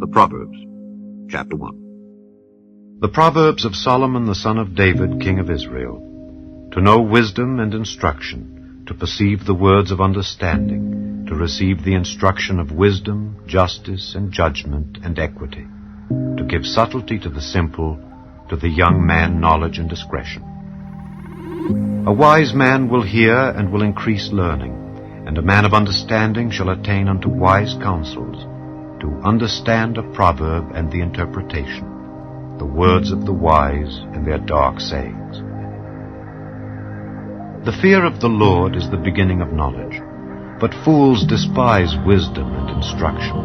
The Proverbs, Chapter 1. The Proverbs of Solomon the son of David, king of Israel, to know wisdom and instruction, to perceive the words of understanding, to receive the instruction of wisdom, justice, and judgment, and equity, to give subtlety to the simple, to the young man knowledge and discretion. A wise man will hear and will increase learning, and a man of understanding shall attain unto wise counsels, to understand a proverb and the interpretation, the words of the wise and their dark sayings. The fear of the Lord is the beginning of knowledge, but fools despise wisdom and instruction.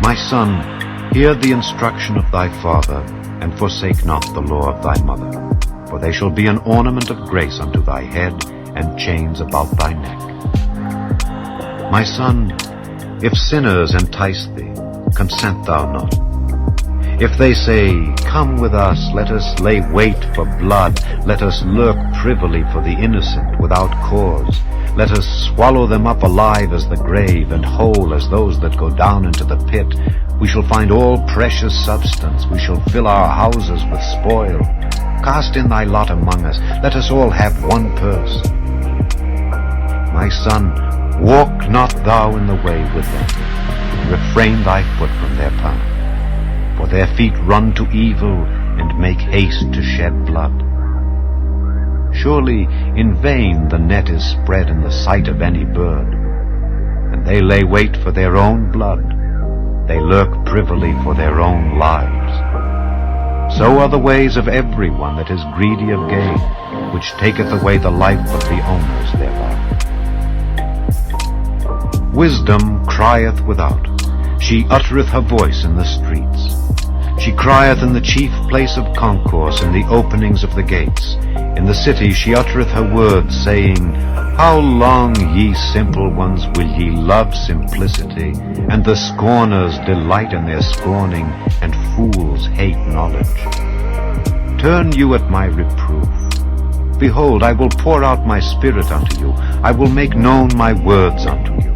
My son, hear the instruction of thy father, and forsake not the law of thy mother, for they shall be an ornament of grace unto thy head, and chains about thy neck. My son, if sinners entice thee, consent thou not. If they say, Come with us, let us lay wait for blood, let us lurk privily for the innocent without cause, let us swallow them up alive as the grave, and whole as those that go down into the pit, we shall find all precious substance, we shall fill our houses with spoil. Cast in thy lot among us, let us all have one purse. My son, walk not thou in the way with them, refrain thy foot from their path. For their feet run to evil, and make haste to shed blood. Surely in vain the net is spread in the sight of any bird, and they lay wait for their own blood, they lurk privily for their own lives. So are the ways of every one that is greedy of gain, which taketh away the life of the owners thereof. Wisdom crieth without, she uttereth her voice in the streets. She crieth in the chief place of concourse, in the openings of the gates. In the city she uttereth her words, saying, How long, ye simple ones, will ye love simplicity? And the scorners delight in their scorning, and fools hate knowledge. Turn you at my reproof. Behold, I will pour out my spirit unto you. I will make known my words unto you.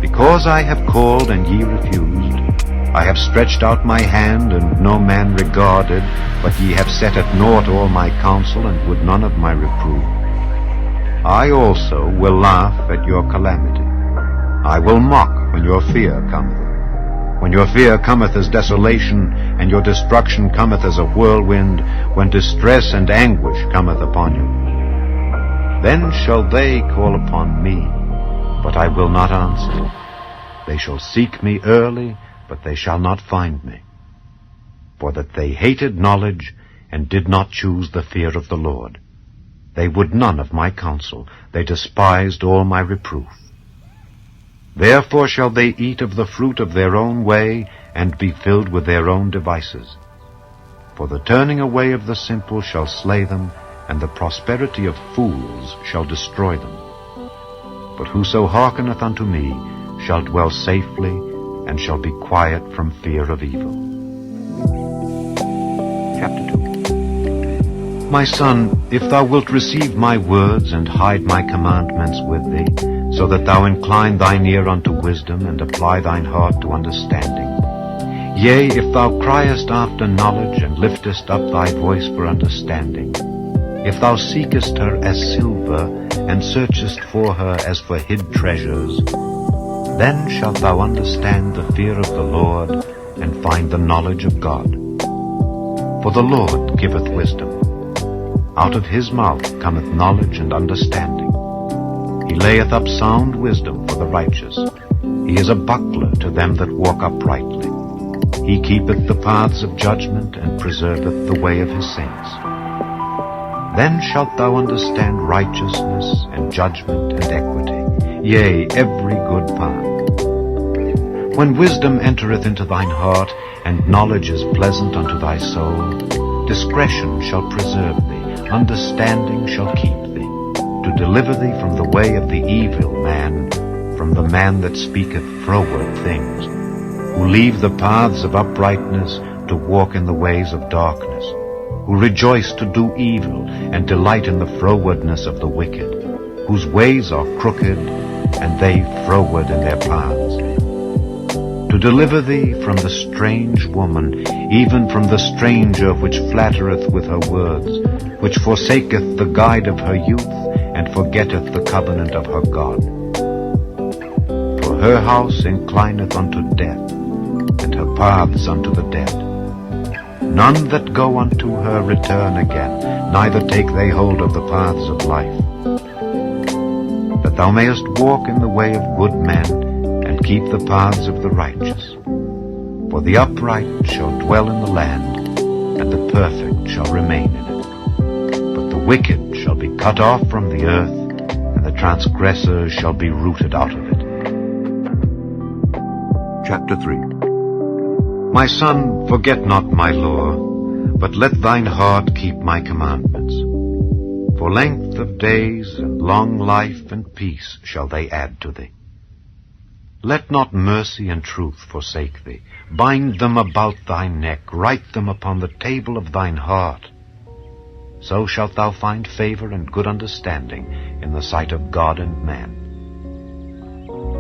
Because I have called, and ye refused, I have stretched out my hand, and no man regarded, but ye have set at naught all my counsel, and would none of my reproof. I also will laugh at your calamity. I will mock when your fear cometh. When your fear cometh as desolation, and your destruction cometh as a whirlwind, when distress and anguish cometh upon you. Then shall they call upon me, but I will not answer. They shall seek me early, but they shall not find me. For that they hated knowledge, and did not choose the fear of the Lord. They would none of my counsel, they despised all my reproof. Therefore shall they eat of the fruit of their own way, and be filled with their own devices. For the turning away of the simple shall slay them, and the prosperity of fools shall destroy them. But whoso hearkeneth unto me shall dwell safely, and shall be quiet from fear of evil. Chapter 2. My son, if thou wilt receive my words, and hide my commandments with thee, so that thou incline thine ear unto wisdom, and apply thine heart to understanding, yea, if thou criest after knowledge, and liftest up thy voice for understanding, if thou seekest her as silver, and searchest for her as for hid treasures, then shalt thou understand the fear of the Lord, and find the knowledge of God. For the Lord giveth wisdom. Out of his mouth cometh knowledge and understanding. He layeth up sound wisdom for the righteous. He is a buckler to them that walk uprightly. He keepeth the paths of judgment, and preserveth the way of his saints. Then shalt thou understand righteousness, and judgment, and equity, yea, every good path. When wisdom entereth into thine heart, and knowledge is pleasant unto thy soul, discretion shall preserve thee, understanding shall keep thee, to deliver thee from the way of the evil man, from the man that speaketh froward things, who leave the paths of uprightness to walk in the ways of darkness, who rejoice to do evil, and delight in the frowardness of the wicked, whose ways are crooked, and they froward in their paths. to deliver thee from the strange woman, even from the stranger which flattereth with her words, which forsaketh the guide of her youth, and forgetteth the covenant of her God. For her house inclineth unto death, and her paths unto the dead. None that go unto her return again, neither take they hold of the paths of life. That thou mayest walk in the way of good men, and keep the paths of the righteous. For the upright shall dwell in the land, and the perfect shall remain in it. But the wicked shall be cut off from the earth, and the transgressors shall be rooted out of it. Chapter 3. My son, forget not my law, but let thine heart keep my commandments. For length of days and long life and peace shall they add to thee. Let not mercy and truth forsake thee. Bind them about thy neck, write them upon the table of thine heart. So shalt thou find favor and good understanding in the sight of God and man.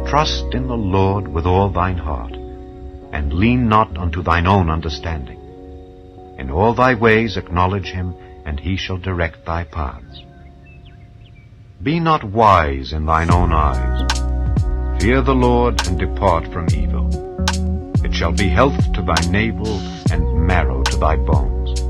Trust in the Lord with all thine heart, and lean not unto thine own understanding. In all thy ways acknowledge him, and he shall direct thy paths. Be not wise in thine own eyes. Fear the Lord, and depart from evil. It shall be health to thy navel, and marrow to thy bones.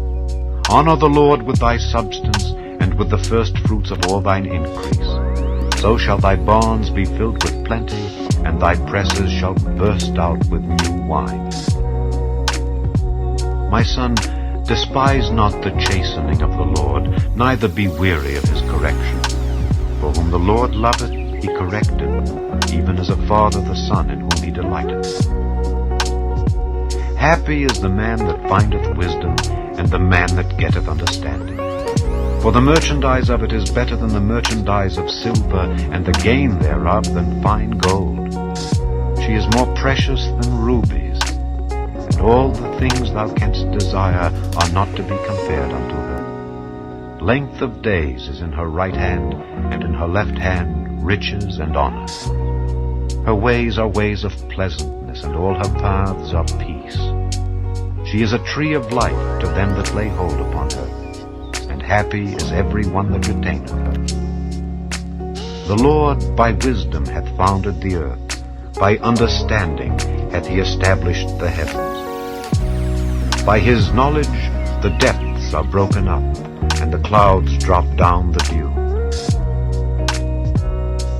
Honor the Lord with thy substance, and with the first fruits of all thine increase. So shall thy barns be filled with plenty, and thy presses shall burst out with new wine. My son, despise not the chastening of the Lord, neither be weary of his correction. For whom the Lord loveth, he correcteth, even as a father the son in whom he delighteth. Happy is the man that findeth wisdom, and the man that getteth understanding. For the merchandise of it is better than the merchandise of silver, and the gain thereof than fine gold. She is more precious than rubies, and all the things thou canst desire are not to be compared unto her. Length of days is in her right hand, and in her left hand riches and honor. Her ways are ways of pleasantness, and all her paths are peace. She is a tree of life to them that lay hold upon her, and happy is every one that retaineth her. The Lord by wisdom hath founded the earth, by understanding hath he established the heavens. By his knowledge the depths are broken up, and the clouds drop down the dew.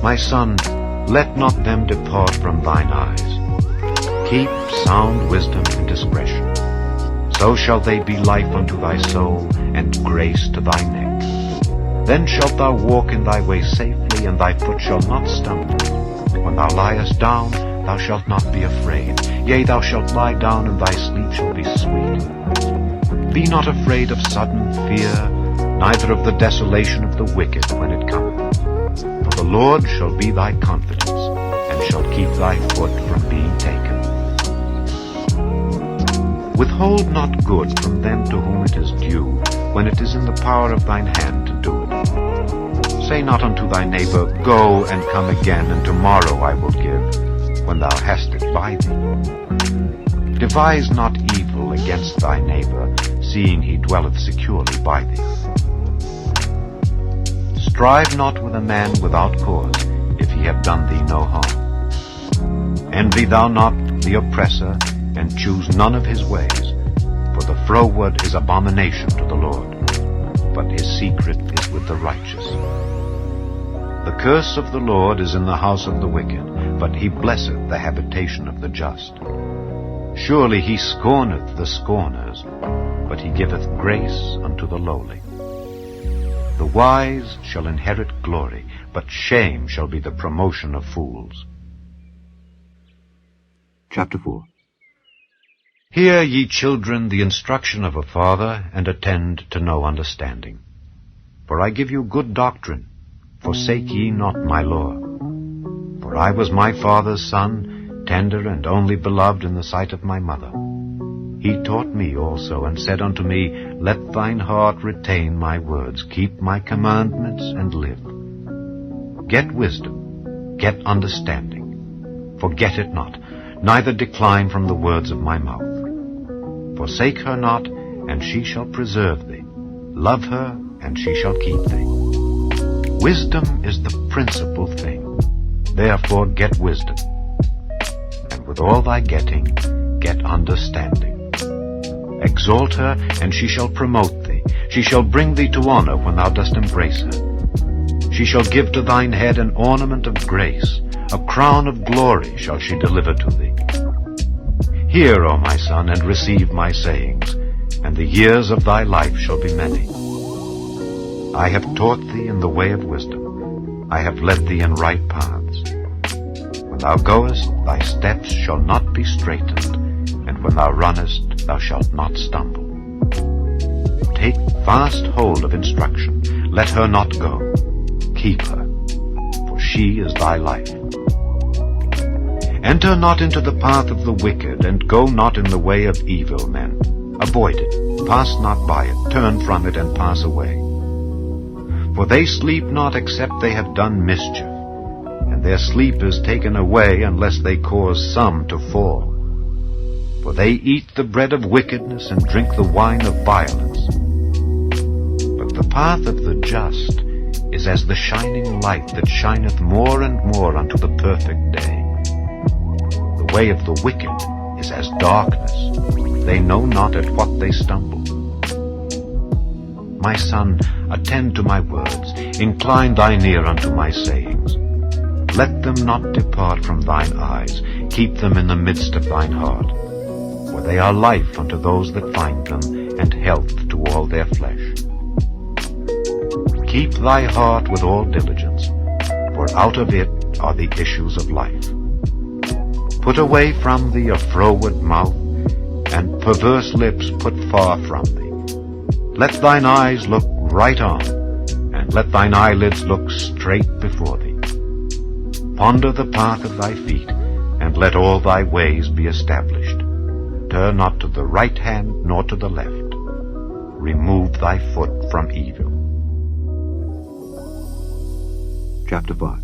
My son, let not them depart from thine eyes. Keep sound wisdom and discretion. So shall they be life unto thy soul, and grace to thy neck. Then shalt thou walk in thy way safely, and thy foot shall not stumble. When thou liest down, thou shalt not be afraid. Yea, thou shalt lie down, and thy sleep shall be sweet. Be not afraid of sudden fear, neither of the desolation of the wicked when it cometh. For the Lord shall be thy confidence, and shall keep thy foot from being taken. Withhold not good from them to whom it is due, when it is in the power of thine hand to do it. Say not unto thy neighbor, Go and come again, and tomorrow I will give, when thou hast it by thee. Devise not evil against thy neighbor, seeing he dwelleth securely by thee. Strive not with a man without cause, if he have done thee no harm. Envy thou not the oppressor, and choose none of his ways, for the froward is abomination to the Lord, but his secret is with the righteous. The curse of the Lord is in the house of the wicked, but he blesseth the habitation of the just. Surely he scorneth the scorners, but he giveth grace unto the lowly. The wise shall inherit glory, but shame shall be the promotion of fools. Chapter 4. Hear, ye children, the instruction of a father, and attend to no understanding. For I give you good doctrine. Forsake ye not my law. For I was my father's son, tender and only beloved in the sight of my mother. He taught me also, and said unto me, Let thine heart retain my words, keep my commandments, and live. Get wisdom, get understanding. Forget it not, neither decline from the words of my mouth. Forsake her not, and she shall preserve thee. Love her, and she shall keep thee. Wisdom is the principal thing. Therefore get wisdom. And with all thy getting, get understanding. Exalt her, and she shall promote thee. She shall bring thee to honor when thou dost embrace her. She shall give to thine head an ornament of grace. A crown of glory shall she deliver to thee. Hear, O my son, and receive my sayings, and the years of thy life shall be many. I have taught thee in the way of wisdom. I have led thee in right paths. When thou goest, thy steps shall not be straitened, and when thou runnest, thou shalt not stumble. Take fast hold of instruction. Let her not go. Keep her, for she is thy life. Enter not into the path of the wicked, and go not in the way of evil men. Avoid it, pass not by it, turn from it, and pass away. For they sleep not except they have done mischief, and their sleep is taken away unless they cause some to fall. For they eat the bread of wickedness and drink the wine of violence. But the path of the just is as the shining light that shineth more and more unto the perfect day. The way of the wicked is as darkness. They know not at what they stumble. My son, attend to my words. Incline thine ear unto my sayings. Let them not depart from thine eyes. Keep them in the midst of thine heart. For they are life unto those that find them, and health to all their flesh. Keep thy heart with all diligence, for out of it are the issues of life. Put away from thee a froward mouth, and perverse lips put far from thee. Let thine eyes look right on, and let thine eyelids look straight before thee. Ponder the path of thy feet, and let all thy ways be established. Turn not to the right hand, nor to the left. Remove thy foot from evil. Chapter 5.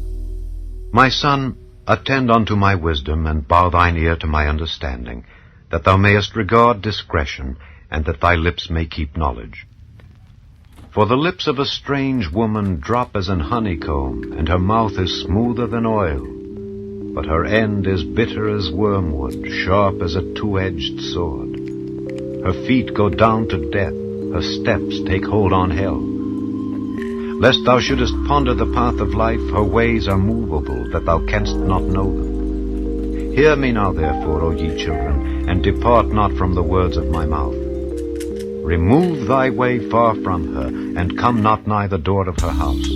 My son, attend unto my wisdom, and bow thine ear to my understanding, that thou mayest regard discretion, and that thy lips may keep knowledge. For the lips of a strange woman drop as an honeycomb, and her mouth is smoother than oil. But her end is bitter as wormwood, sharp as a two-edged sword. Her feet go down to death, her steps take hold on hell. Lest thou shouldest ponder the path of life, her ways are movable, that thou canst not know them. Hear me now, therefore, O ye children, and depart not from the words of my mouth. Remove thy way far from her, and come not nigh the door of her house,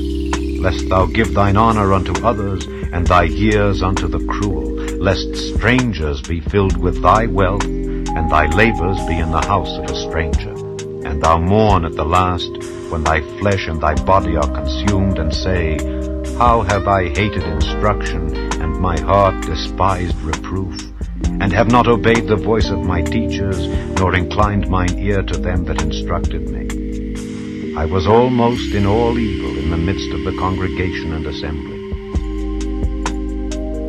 lest thou give thine honor unto others, and thy years unto the cruel, lest strangers be filled with thy wealth, and thy labors be in the house of a stranger. And thou mourn at the last, when thy flesh and thy body are consumed, and say, How have I hated instruction, and my heart despised reproof, and have not obeyed the voice of my teachers, nor inclined mine ear to them that instructed me. I was almost in all evil in the midst of the congregation and assembly.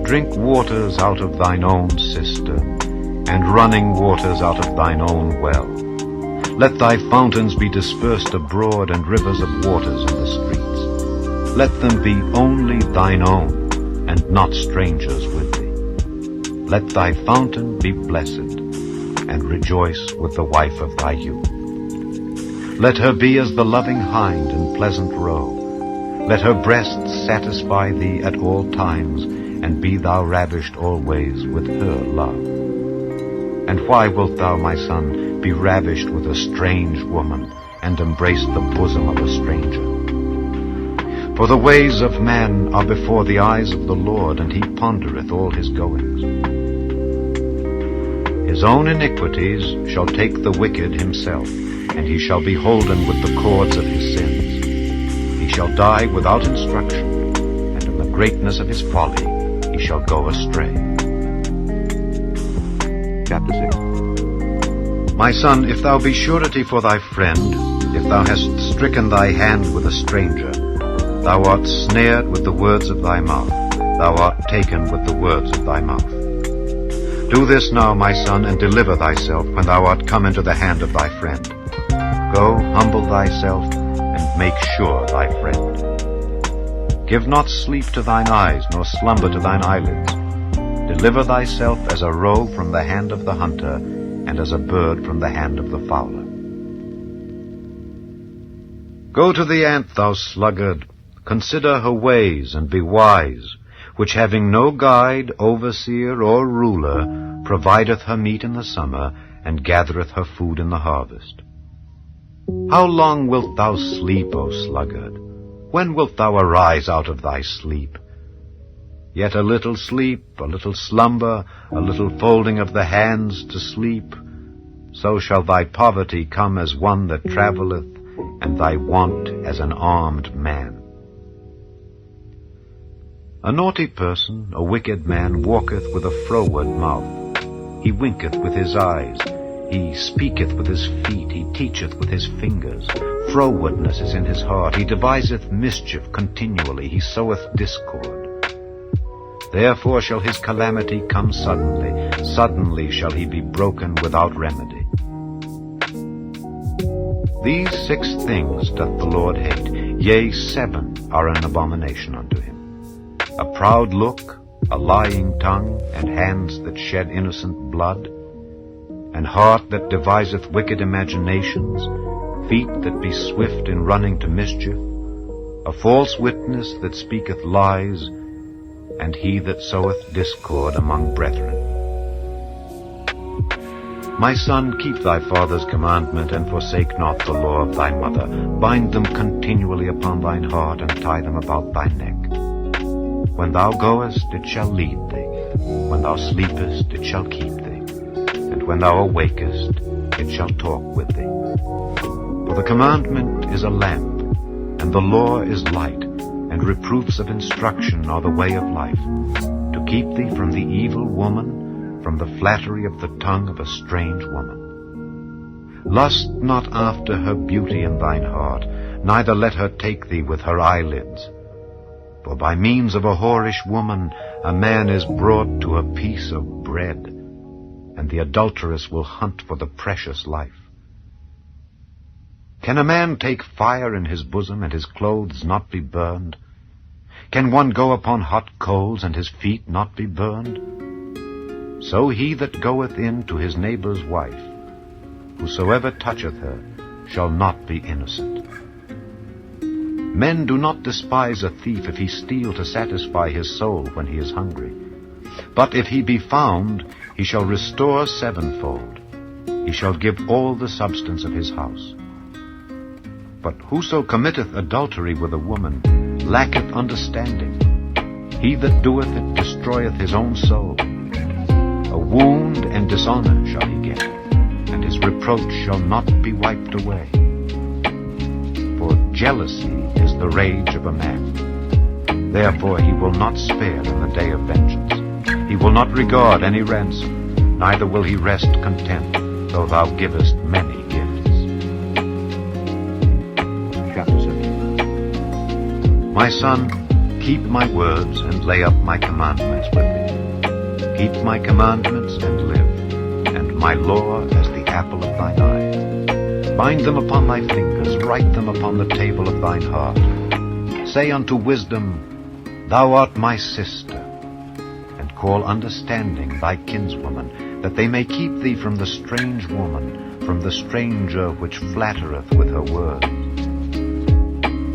Drink waters out of thine own cistern, and running waters out of thine own well. Let thy fountains be dispersed abroad, and rivers of waters in the streets. Let them be only thine own, and not strangers with thee. Let thy fountain be blessed, and rejoice with the wife of thy youth. Let her be as the loving hind in pleasant roe. Let her breasts satisfy thee at all times, and be thou ravished always with her love. And why wilt thou, my son, be ravished with a strange woman, and embrace the bosom of a stranger? For the ways of man are before the eyes of the Lord, and he pondereth all his goings. His own iniquities shall take the wicked himself, and he shall be holden with the cords of his sins. He shall die without instruction, and in the greatness of his folly he shall go astray. Chapter 6. My son, if thou be surety for thy friend, if thou hast stricken thy hand with a stranger, thou art snared with the words of thy mouth, thou art taken with the words of thy mouth. Do this now, my son, and deliver thyself when thou art come into the hand of thy friend. Go, humble thyself, and make sure thy friend. Give not sleep to thine eyes, nor slumber to thine eyelids. Deliver thyself as a roe from the hand of the hunter, and as a bird from the hand of the fowler. Go to the ant, thou sluggard, consider her ways, and be wise, which having no guide, overseer, or ruler, provideth her meat in the summer, and gathereth her food in the harvest. How long wilt thou sleep, O sluggard? When wilt thou arise out of thy sleep? Yet a little sleep, a little slumber, a little folding of the hands to sleep, so shall thy poverty come as one that travelleth, and thy want as an armed man. A naughty person, a wicked man, walketh with a froward mouth. He winketh with his eyes, he speaketh with his feet, he teacheth with his fingers. Frowardness is in his heart, he deviseth mischief continually, he soweth discord. Therefore shall his calamity come suddenly, suddenly shall he be broken without remedy. These 6 things doth the Lord hate, yea, 7 are an abomination unto him: a proud look, a lying tongue, and hands that shed innocent blood, an heart that deviseth wicked imaginations, feet that be swift in running to mischief, a false witness that speaketh lies, and he that soweth discord among brethren. My son, keep thy father's commandment, and forsake not the law of thy mother. Bind them continually upon thine heart, and tie them about thy neck. When thou goest, it shall lead thee. When thou sleepest, it shall keep thee. And when thou awakest, it shall talk with thee. For the commandment is a lamp, and the law is light, and reproofs of instruction are the way of life, to keep thee from the evil woman, from the flattery of the tongue of a strange woman. Lust not after her beauty in thine heart, neither let her take thee with her eyelids. For by means of a whorish woman a man is brought to a piece of bread, and the adulteress will hunt for the precious life. Can a man take fire in his bosom, and his clothes not be burned? Can one go upon hot coals, and his feet not be burned? So he that goeth in to his neighbor's wife, whosoever toucheth her, shall not be innocent. Men do not despise a thief if he steal to satisfy his soul when he is hungry. But if he be found, he shall restore 7-fold. He shall give all the substance of his house. But whoso committeth adultery with a woman lacketh understanding. He that doeth it destroyeth his own soul. A wound and dishonor shall he get, and his reproach shall not be wiped away. For jealousy is the rage of a man. Therefore he will not spare in the day of vengeance. He will not regard any ransom, neither will he rest content, though thou givest many gifts. Chapter 7. My son, keep my words and lay up my commandments with thee. Keep my commandments and live, and my law as the apple of thine eye. Bind them upon thy fingers, write them upon the table of thine heart. Say unto wisdom, Thou art my sister, and call understanding thy kinswoman, that they may keep thee from the strange woman, from the stranger which flattereth with her words.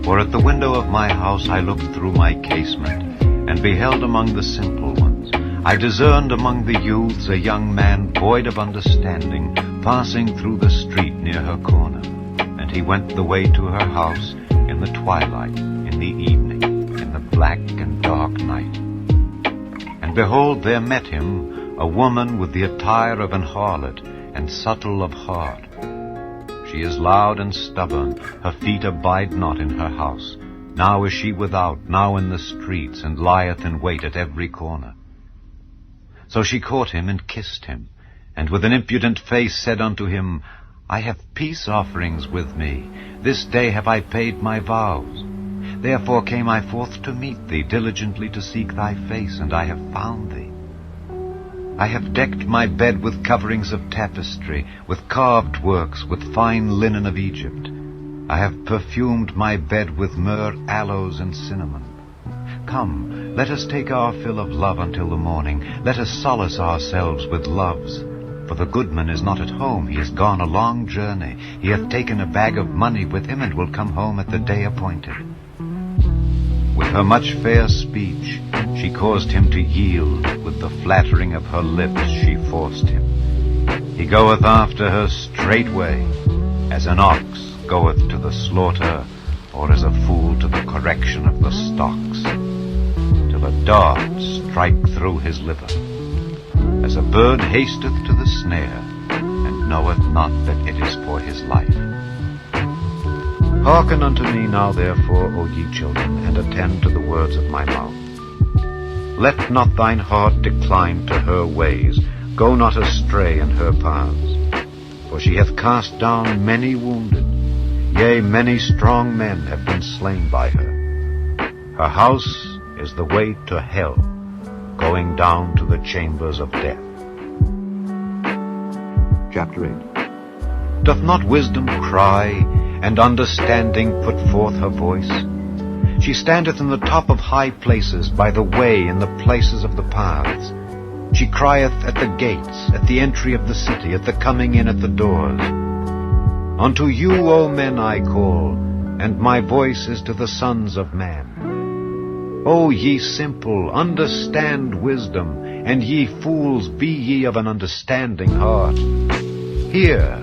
For at the window of my house I looked through my casement, and beheld among the simple ones. I discerned among the youths a young man void of understanding, passing through the street near her corner. And he went the way to her house in the twilight, in the evening, in the black and dark night. And behold, there met him a woman with the attire of an harlot, and subtle of heart. She is loud and stubborn, her feet abide not in her house. Now is she without, now in the streets, and lieth in wait at every corner. So she caught him and kissed him, and with an impudent face said unto him, I have peace offerings with me. This day have I paid my vows. Therefore came I forth to meet thee, diligently to seek thy face, and I have found thee. I have decked my bed with coverings of tapestry, with carved works, with fine linen of Egypt. I have perfumed my bed with myrrh, aloes, and cinnamon. Come, let us take our fill of love until the morning. Let us solace ourselves with loves. For the goodman is not at home. He is gone a long journey. He hath taken a bag of money with him, and will come home at the day appointed. With her much fair speech she caused him to yield. With the flattering of her lips she forced him. He goeth after her straightway, as an ox goeth to the slaughter, or as a fool to the correction of the stocks, till a dart strike through his liver, as a bird hasteth to the snare, and knoweth not that it is for his life. Hearken unto me now therefore, O ye children, and attend to the words of my mouth. Let not thine heart decline to her ways, go not astray in her paths. For she hath cast down many wounded, yea, many strong men have been slain by her. Her house is the way to hell, going down to the chambers of death. Chapter 8. Doth not wisdom cry, and understanding put forth her voice? She standeth in the top of high places, by the way in the places of the paths. She crieth at the gates, at the entry of the city, at the coming in at the doors. Unto you, O men, I call, and my voice is to the sons of man. O ye simple, understand wisdom, and ye fools, be ye of an understanding heart. Hear,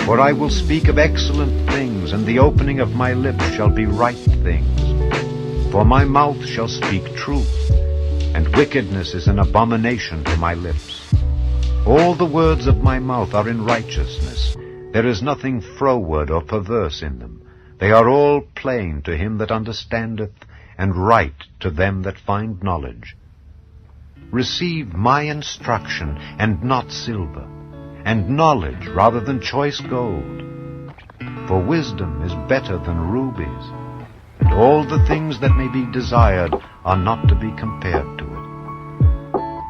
for I will speak of excellent things, and the opening of my lips shall be right things. For my mouth shall speak truth, and wickedness is an abomination to my lips. All the words of my mouth are in righteousness. There is nothing froward or perverse in them. They are all plain to him that understandeth, and right to them that find knowledge. Receive my instruction, and not silver, and knowledge rather than choice gold. For wisdom is better than rubies, and all the things that may be desired are not to be compared to it.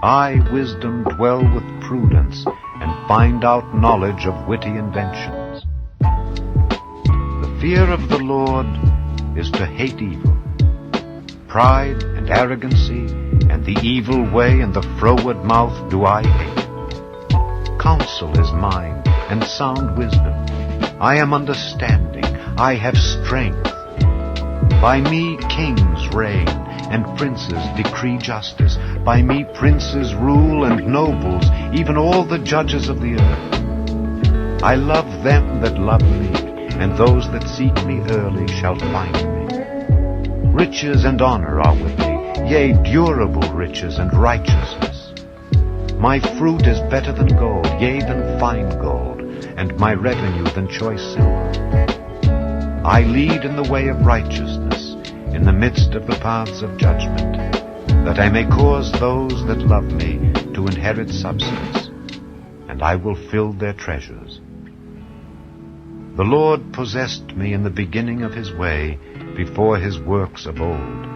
I, wisdom, dwell with prudence, and find out knowledge of witty inventions. The fear of the Lord is to hate evil. Pride and arrogancy, and the evil way, and the froward mouth do I hate. Counsel is mine, and sound wisdom. I am understanding, I have strength. By me kings reign, and princes decree justice. By me princes rule, and nobles, even all the judges of the earth. I love them that love me, and those that seek me early shall find me. Riches and honor are with me, yea, durable riches and righteousness. My fruit is better than gold, yea, than fine gold, and my revenue than choice silver. I lead in the way of righteousness, in the midst of the paths of judgment, that I may cause those that love me to inherit substance, and I will fill their treasures. The Lord possessed me in the beginning of his way, before his works of old.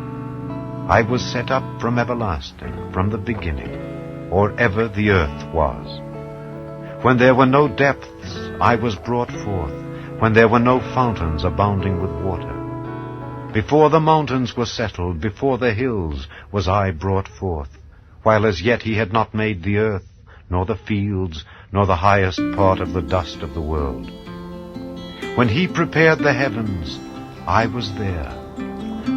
I was set up from everlasting, from the beginning, or ever the earth was. When there were no depths, I was brought forth, when there were no fountains abounding with water. Before the mountains were settled, before the hills was I brought forth, while as yet he had not made the earth, nor the fields, nor the highest part of the dust of the world. When he prepared the heavens, I was there.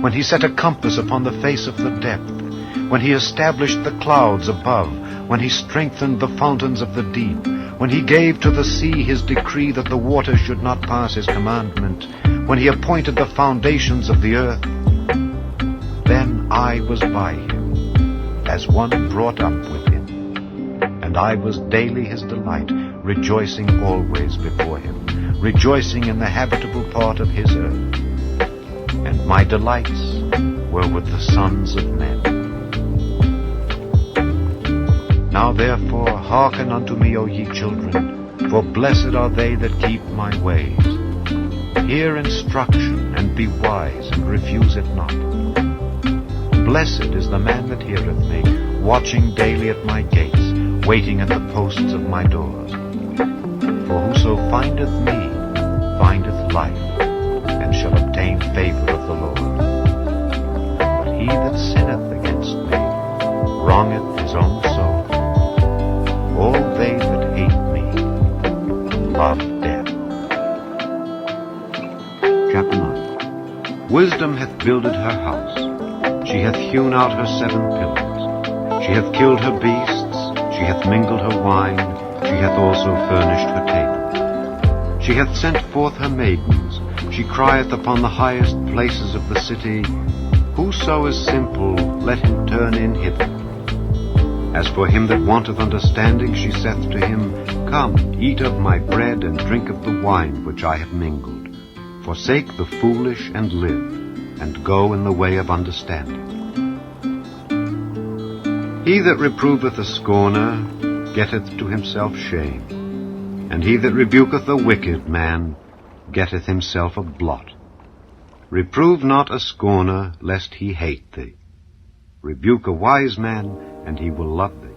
When he set a compass upon the face of the depth, when he established the clouds above, when he strengthened the fountains of the deep, when he gave to the sea his decree that the waters should not pass his commandment, when he appointed the foundations of the earth, then I was by him, as one brought up with him. And I was daily his delight, rejoicing always before him, rejoicing in the habitable part of his earth. And my delights were with the sons of men. Now therefore hearken unto me, O ye children, for blessed are they that keep my ways. Hear instruction, and be wise, and refuse it not. Blessed is the man that heareth me, watching daily at my gates, waiting at the posts of my doors. For whoso findeth me findeth life, and shall obtain favor of the Lord. But he that sinneth against me wrongeth his own soul. All they that hate me love death. Chapter 9. Wisdom hath builded her house. She hath hewn out her 7 pillars. She hath killed her beasts. She hath mingled her wine. She hath also furnished her table. She hath sent forth her maidens. She crieth upon the highest places of the city, Whoso is simple, let him turn in hither. As for him that wanteth understanding, she saith to him, Come, eat of my bread, and drink of the wine which I have mingled. Forsake the foolish, and live, and go in the way of understanding. He that reproveth a scorner getteth to himself shame, and he that rebuketh a wicked man getteth himself a blot. Reprove not a scorner, lest he hate thee. Rebuke a wise man, and he will love thee.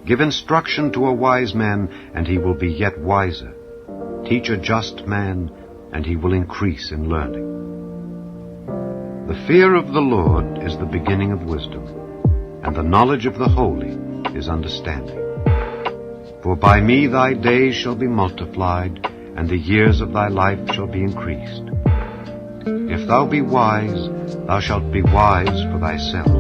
Give instruction to a wise man, and he will be yet wiser. Teach a just man, and he will increase in learning. The fear of the Lord is the beginning of wisdom, and the knowledge of the holy is understanding. For by me thy days shall be multiplied, and the years of thy life shall be increased. If thou be wise, thou shalt be wise for thyself.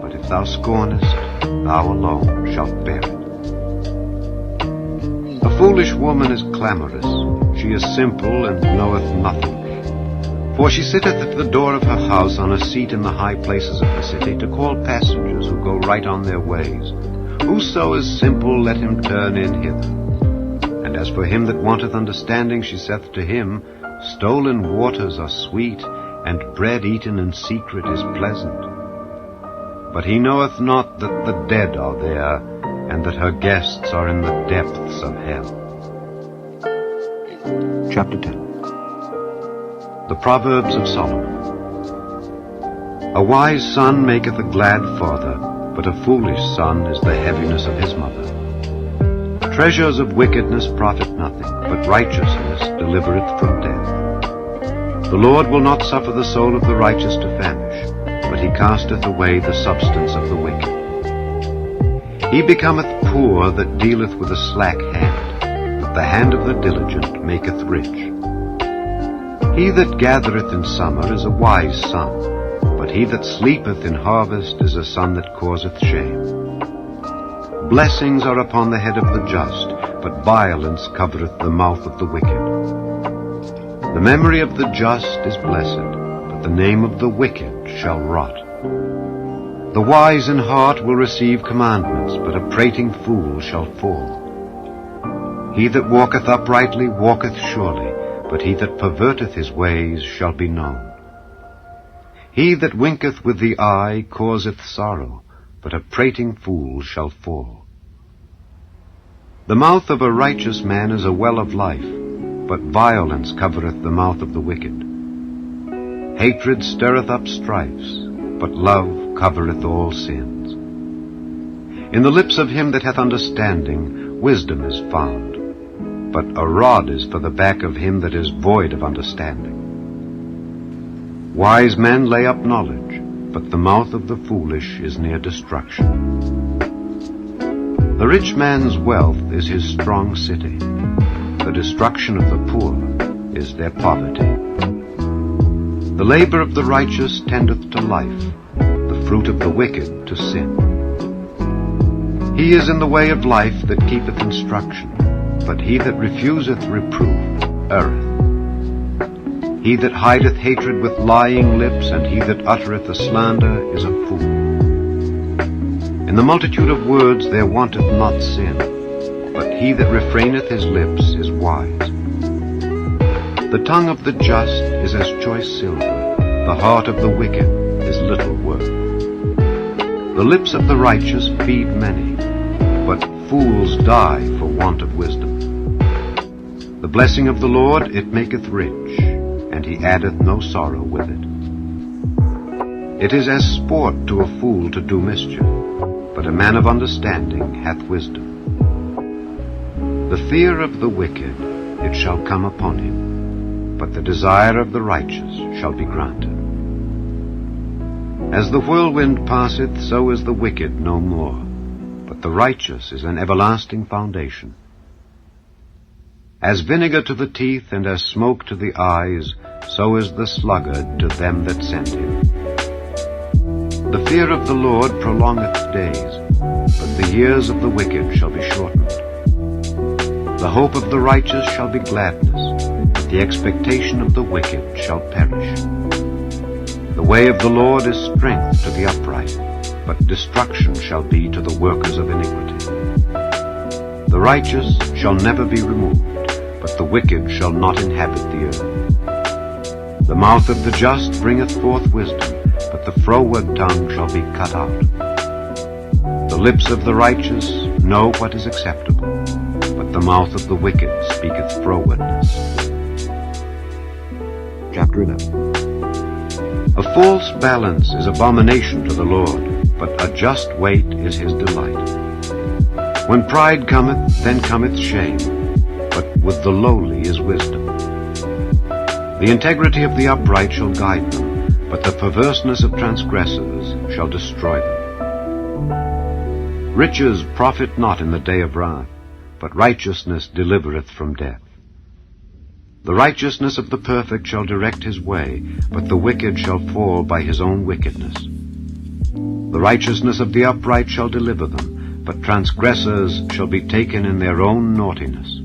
But if thou scornest, thou alone shalt bear it. A foolish woman is clamorous. She is simple, and knoweth nothing. For she sitteth at the door of her house on a seat in the high places of the city, to call passengers who go right on their ways. Whoso is simple, let him turn in hither. And as for him that wanteth understanding, she saith to him, Stolen waters are sweet, and bread eaten in secret is pleasant. But he knoweth not that the dead are there, and that her guests are in the depths of hell. Chapter 10. The Proverbs of Solomon. A wise son maketh a glad father, but a foolish son is the heaviness of his mother. Treasures of wickedness profit nothing, but righteousness delivereth from death. The Lord will not suffer the soul of the righteous to famish, but he casteth away the substance of the wicked. He becometh poor that dealeth with a slack hand, but the hand of the diligent maketh rich. He that gathereth in summer is a wise son, but he that sleepeth in harvest is a son that causeth shame. Blessings are upon the head of the just, but violence covereth the mouth of the wicked. The memory of the just is blessed, but the name of the wicked shall rot. The wise in heart will receive commandments, but a prating fool shall fall. He that walketh uprightly walketh surely, but he that perverteth his ways shall be known. He that winketh with the eye causeth sorrow, but a prating fool shall fall. The mouth of a righteous man is a well of life, but violence covereth the mouth of the wicked. Hatred stirreth up strifes, but love covereth all sins. In the lips of him that hath understanding wisdom is found, but a rod is for the back of him that is void of understanding. Wise men lay up knowledge, but the mouth of the foolish is near destruction. The rich man's wealth is his strong city. The destruction of the poor is their poverty. The labor of the righteous tendeth to life, the fruit of the wicked to sin. He is in the way of life that keepeth instruction, but he that refuseth reproof erreth. He that hideth hatred with lying lips, and he that uttereth a slander, is a fool. In the multitude of words there wanteth not sin, but he that refraineth his lips is wise. The tongue of the just is as choice silver, the heart of the wicked is little worth. The lips of the righteous feed many, but fools die for want of wisdom. The blessing of the Lord, it maketh rich, and he addeth no sorrow with it. It is as sport to a fool to do mischief, but a man of understanding hath wisdom. The fear of the wicked, it shall come upon him, but the desire of the righteous shall be granted. As the whirlwind passeth, so is the wicked no more, but the righteous is an everlasting foundation. As vinegar to the teeth and as smoke to the eyes, so is the sluggard to them that send him. The fear of the Lord prolongeth days, but the years of the wicked shall be shortened. The hope of the righteous shall be gladness, but the expectation of the wicked shall perish. The way of the Lord is strength to the upright, but destruction shall be to the workers of iniquity. The righteous shall never be removed, but the wicked shall not inhabit the earth. The mouth of the just bringeth forth wisdom, but the froward tongue shall be cut out. The lips of the righteous know what is acceptable, but the mouth of the wicked speaketh frowardness. Chapter 11. A false balance is abomination to the Lord, but a just weight is his delight. When pride cometh, then cometh shame, but with the lowly is wisdom. The integrity of the upright shall guide them, but the perverseness of transgressors shall destroy them. Riches profit not in the day of wrath, but righteousness delivereth from death. The righteousness of the perfect shall direct his way, but the wicked shall fall by his own wickedness. The righteousness of the upright shall deliver them, but transgressors shall be taken in their own naughtiness.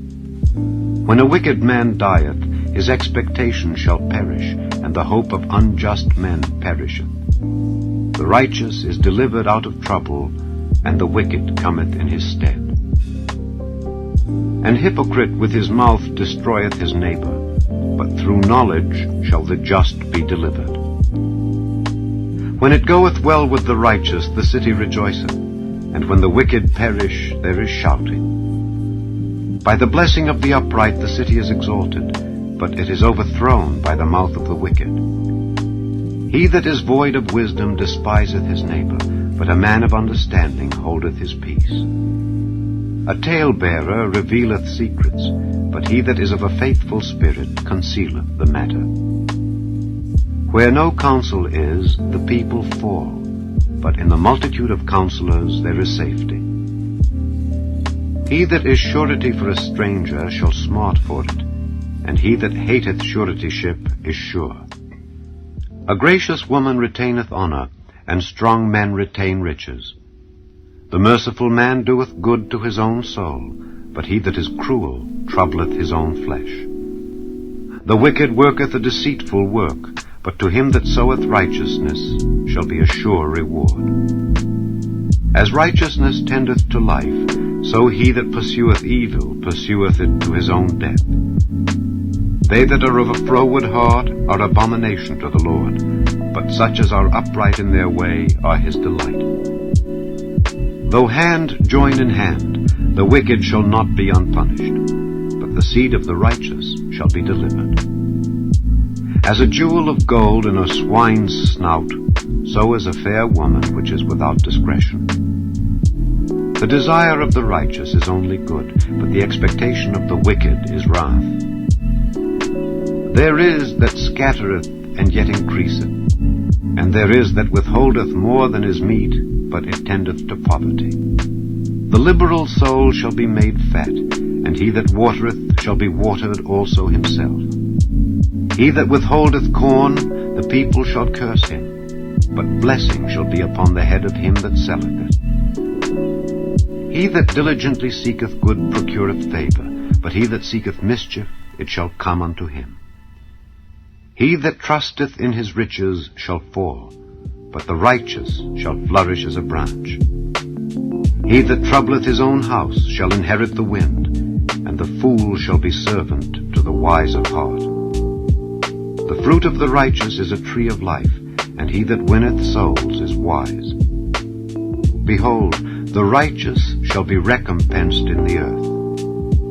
When a wicked man dieth, his expectation shall perish, and the hope of unjust men perisheth. The righteous is delivered out of trouble, and the wicked cometh in his stead. An hypocrite with his mouth destroyeth his neighbor, but through knowledge shall the just be delivered. When it goeth well with the righteous, the city rejoiceth, and when the wicked perish, there is shouting. By the blessing of the upright the city is exalted, but it is overthrown by the mouth of the wicked. He that is void of wisdom despiseth his neighbor, but a man of understanding holdeth his peace. A talebearer revealeth secrets, but he that is of a faithful spirit concealeth the matter. Where no counsel is, the people fall, but in the multitude of counselors there is safety. He that is surety for a stranger shall smart for it, and he that hateth suretyship is sure. A gracious woman retaineth honor, and strong men retain riches. The merciful man doeth good to his own soul, but he that is cruel troubleth his own flesh. The wicked worketh a deceitful work, but to him that soweth righteousness shall be a sure reward. As righteousness tendeth to life, so he that pursueth evil pursueth it to his own death. They that are of a froward heart are abomination to the Lord, but such as are upright in their way are his delight. Though hand join in hand, the wicked shall not be unpunished, but the seed of the righteous shall be delivered. As a jewel of gold in a swine's snout, so is a fair woman which is without discretion. The desire of the righteous is only good, but the expectation of the wicked is wrath. There is that scattereth and yet increaseth, and there is that withholdeth more than is meet, but it tendeth to poverty. The liberal soul shall be made fat, and he that watereth shall be watered also himself. He that withholdeth corn, the people shall curse him, but blessing shall be upon the head of him that selleth it. He that diligently seeketh good procureth favor, but he that seeketh mischief, it shall come unto him. He that trusteth in his riches shall fall, but the righteous shall flourish as a branch. He that troubleth his own house shall inherit the wind, and the fool shall be servant to the wise of heart. The fruit of the righteous is a tree of life, and he that winneth souls is wise. Behold, the righteous shall be recompensed in the earth,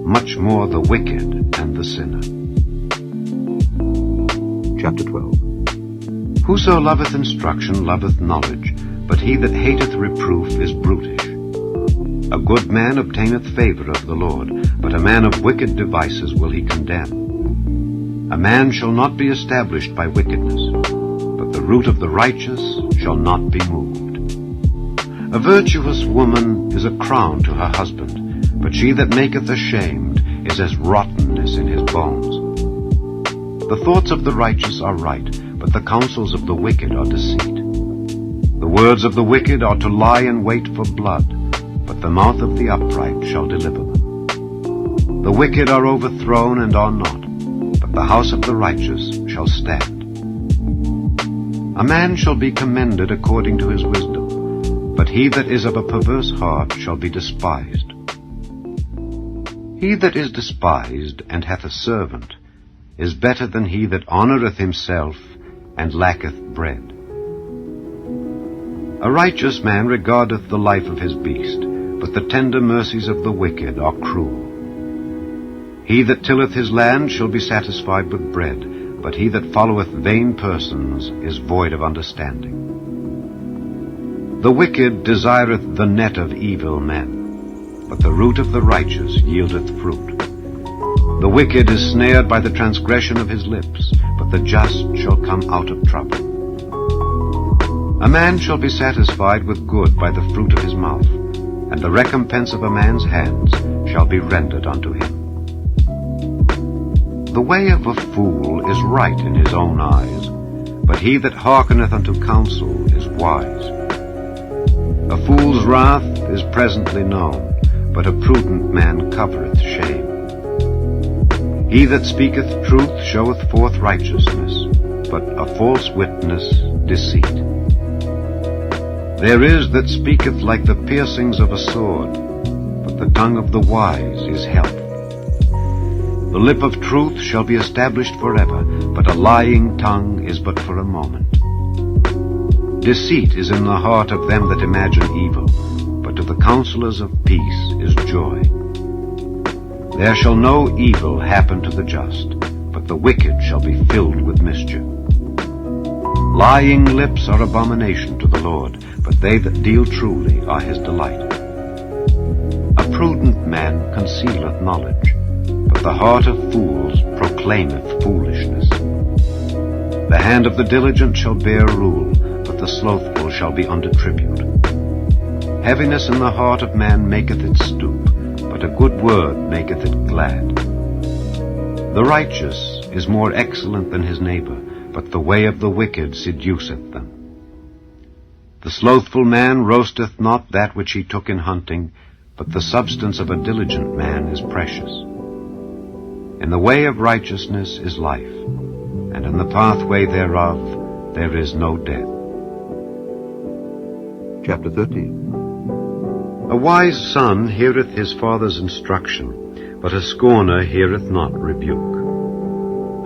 much more the wicked and the sinner. Chapter 12. Whoso loveth instruction loveth knowledge, but he that hateth reproof is brutish. A good man obtaineth favor of the Lord, but a man of wicked devices will he condemn. A man shall not be established by wickedness, but the root of the righteous shall not be moved. A virtuous woman is a crown to her husband, but she that maketh ashamed is as rottenness in his bones. The thoughts of the righteous are right, but the counsels of the wicked are deceit. The words of the wicked are to lie in wait for blood, but the mouth of the upright shall deliver them. The wicked are overthrown and are not, but the house of the righteous shall stand. A man shall be commended according to his wisdom, but he that is of a perverse heart shall be despised. He that is despised and hath a servant is better than he that honoureth himself and lacketh bread. A righteous man regardeth the life of his beast, but the tender mercies of the wicked are cruel. He that tilleth his land shall be satisfied with bread, but he that followeth vain persons is void of understanding. The wicked desireth the net of evil men, but the root of the righteous yieldeth fruit. The wicked is snared by the transgression of his lips, but the just shall come out of trouble. A man shall be satisfied with good by the fruit of his mouth, and the recompense of a man's hands shall be rendered unto him. The way of a fool is right in his own eyes, but he that hearkeneth unto counsel is wise. A fool's wrath is presently known, but a prudent man covereth shame. He that speaketh truth showeth forth righteousness, but a false witness deceit. There is that speaketh like the piercings of a sword, but the tongue of the wise is health. The lip of truth shall be established forever, but a lying tongue is but for a moment. Deceit is in the heart of them that imagine evil, but to the counselors of peace is joy. There shall no evil happen to the just, but the wicked shall be filled with mischief. Lying lips are abomination to the Lord, but they that deal truly are his delight. A prudent man concealeth knowledge, but the heart of fools proclaimeth foolishness. The hand of the diligent shall bear rule, but the slothful shall be under tribute. Heaviness in the heart of man maketh it stoop, but a good word maketh it glad. The righteous is more excellent than his neighbor, but the way of the wicked seduceth them. The slothful man roasteth not that which he took in hunting, but the substance of a diligent man is precious. In the way of righteousness is life, and in the pathway thereof there is no death. Chapter 13. A wise son heareth his father's instruction, but a scorner heareth not rebuke.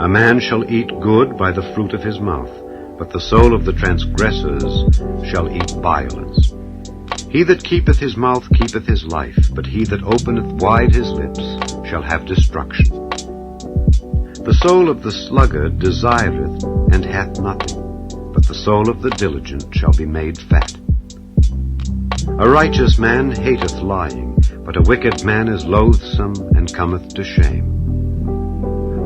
A man shall eat good by the fruit of his mouth, but the soul of the transgressors shall eat violence. He that keepeth his mouth keepeth his life, but he that openeth wide his lips shall have destruction. The soul of the sluggard desireth and hath nothing, but the soul of the diligent shall be made fat. A righteous man hateth lying, but a wicked man is loathsome and cometh to shame.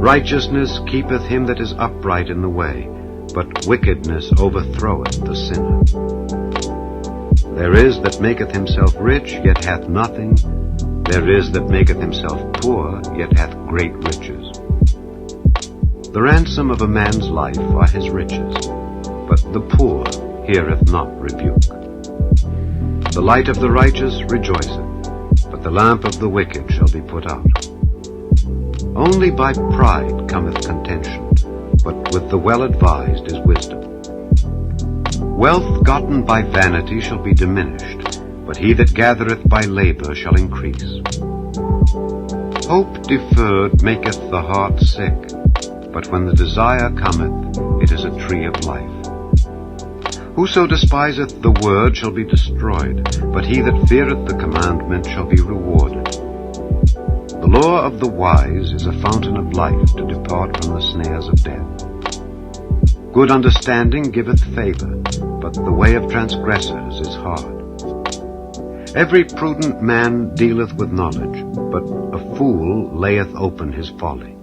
Righteousness keepeth him that is upright in the way, but wickedness overthroweth the sinner. There is that maketh himself rich, yet hath nothing. There is that maketh himself poor, yet hath great riches. The ransom of a man's life are his riches, but the poor heareth not rebuke. The light of the righteous rejoiceth, but the lamp of the wicked shall be put out. Only by pride cometh contention, but with the well-advised is wisdom. Wealth gotten by vanity shall be diminished, but he that gathereth by labor shall increase. Hope deferred maketh the heart sick, but when the desire cometh, it is a tree of life. Whoso despiseth the word shall be destroyed, but he that feareth the commandment shall be rewarded. The law of the wise is a fountain of life to depart from the snares of death. Good understanding giveth favor, but the way of transgressors is hard. Every prudent man dealeth with knowledge, but a fool layeth open his folly.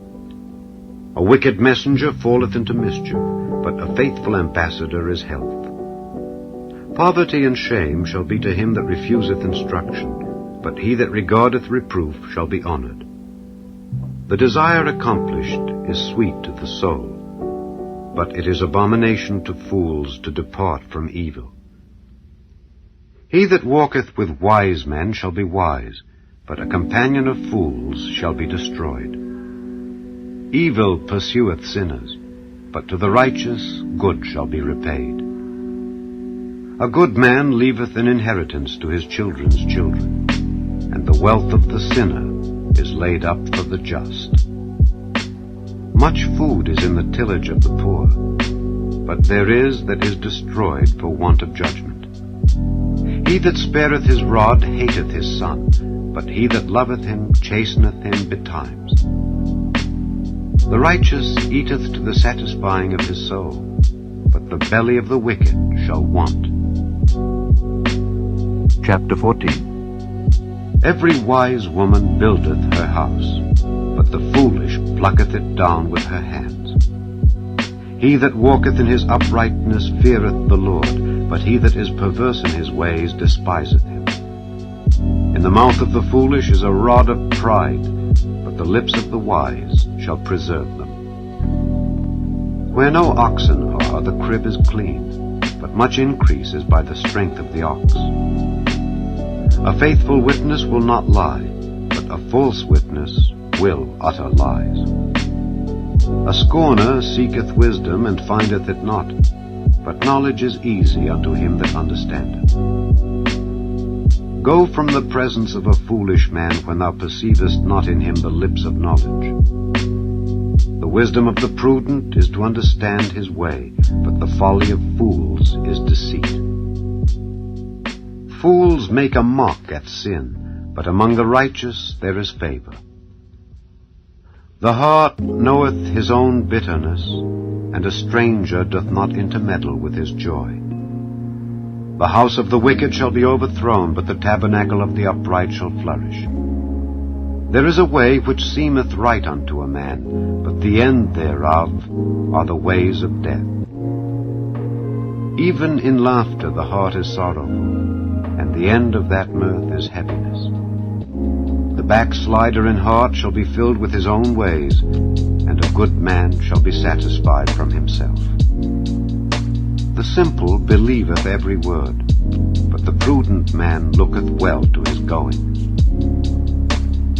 A wicked messenger falleth into mischief, but a faithful ambassador is health. Poverty and shame shall be to him that refuseth instruction, but he that regardeth reproof shall be honored. The desire accomplished is sweet to the soul, but it is abomination to fools to depart from evil. He that walketh with wise men shall be wise, but a companion of fools shall be destroyed. Evil pursueth sinners, but to the righteous good shall be repaid. A good man leaveth an inheritance to his children's children, and the wealth of the sinner is laid up for the just. Much food is in the tillage of the poor, but there is that is destroyed for want of judgment. He that spareth his rod hateth his son, but he that loveth him chasteneth him betimes. The righteous eateth to the satisfying of his soul, but the belly of the wicked shall want. Chapter 14. Every wise woman buildeth her house, but the foolish plucketh it down with her hands. He that walketh in his uprightness feareth the Lord, but he that is perverse in his ways despiseth him. In the mouth of the foolish is a rod of pride, but the lips of the wise shall preserve them. Where no oxen are, the crib is clean, but much increase is by the strength of the ox. A faithful witness will not lie, but a false witness will utter lies. A scorner seeketh wisdom and findeth it not, but knowledge is easy unto him that understandeth. Go from the presence of a foolish man when thou perceivest not in him the lips of knowledge. The wisdom of the prudent is to understand his way, but the folly of fools is deceit. Fools make a mock at sin, but among the righteous there is favor. The heart knoweth his own bitterness, and a stranger doth not intermeddle with his joy. The house of the wicked shall be overthrown, but the tabernacle of the upright shall flourish. There is a way which seemeth right unto a man, but the end thereof are the ways of death. Even in laughter the heart is sorrowful, and the end of that mirth is heaviness. The backslider in heart shall be filled with his own ways, and a good man shall be satisfied from himself. The simple believeth every word, but the prudent man looketh well to his going.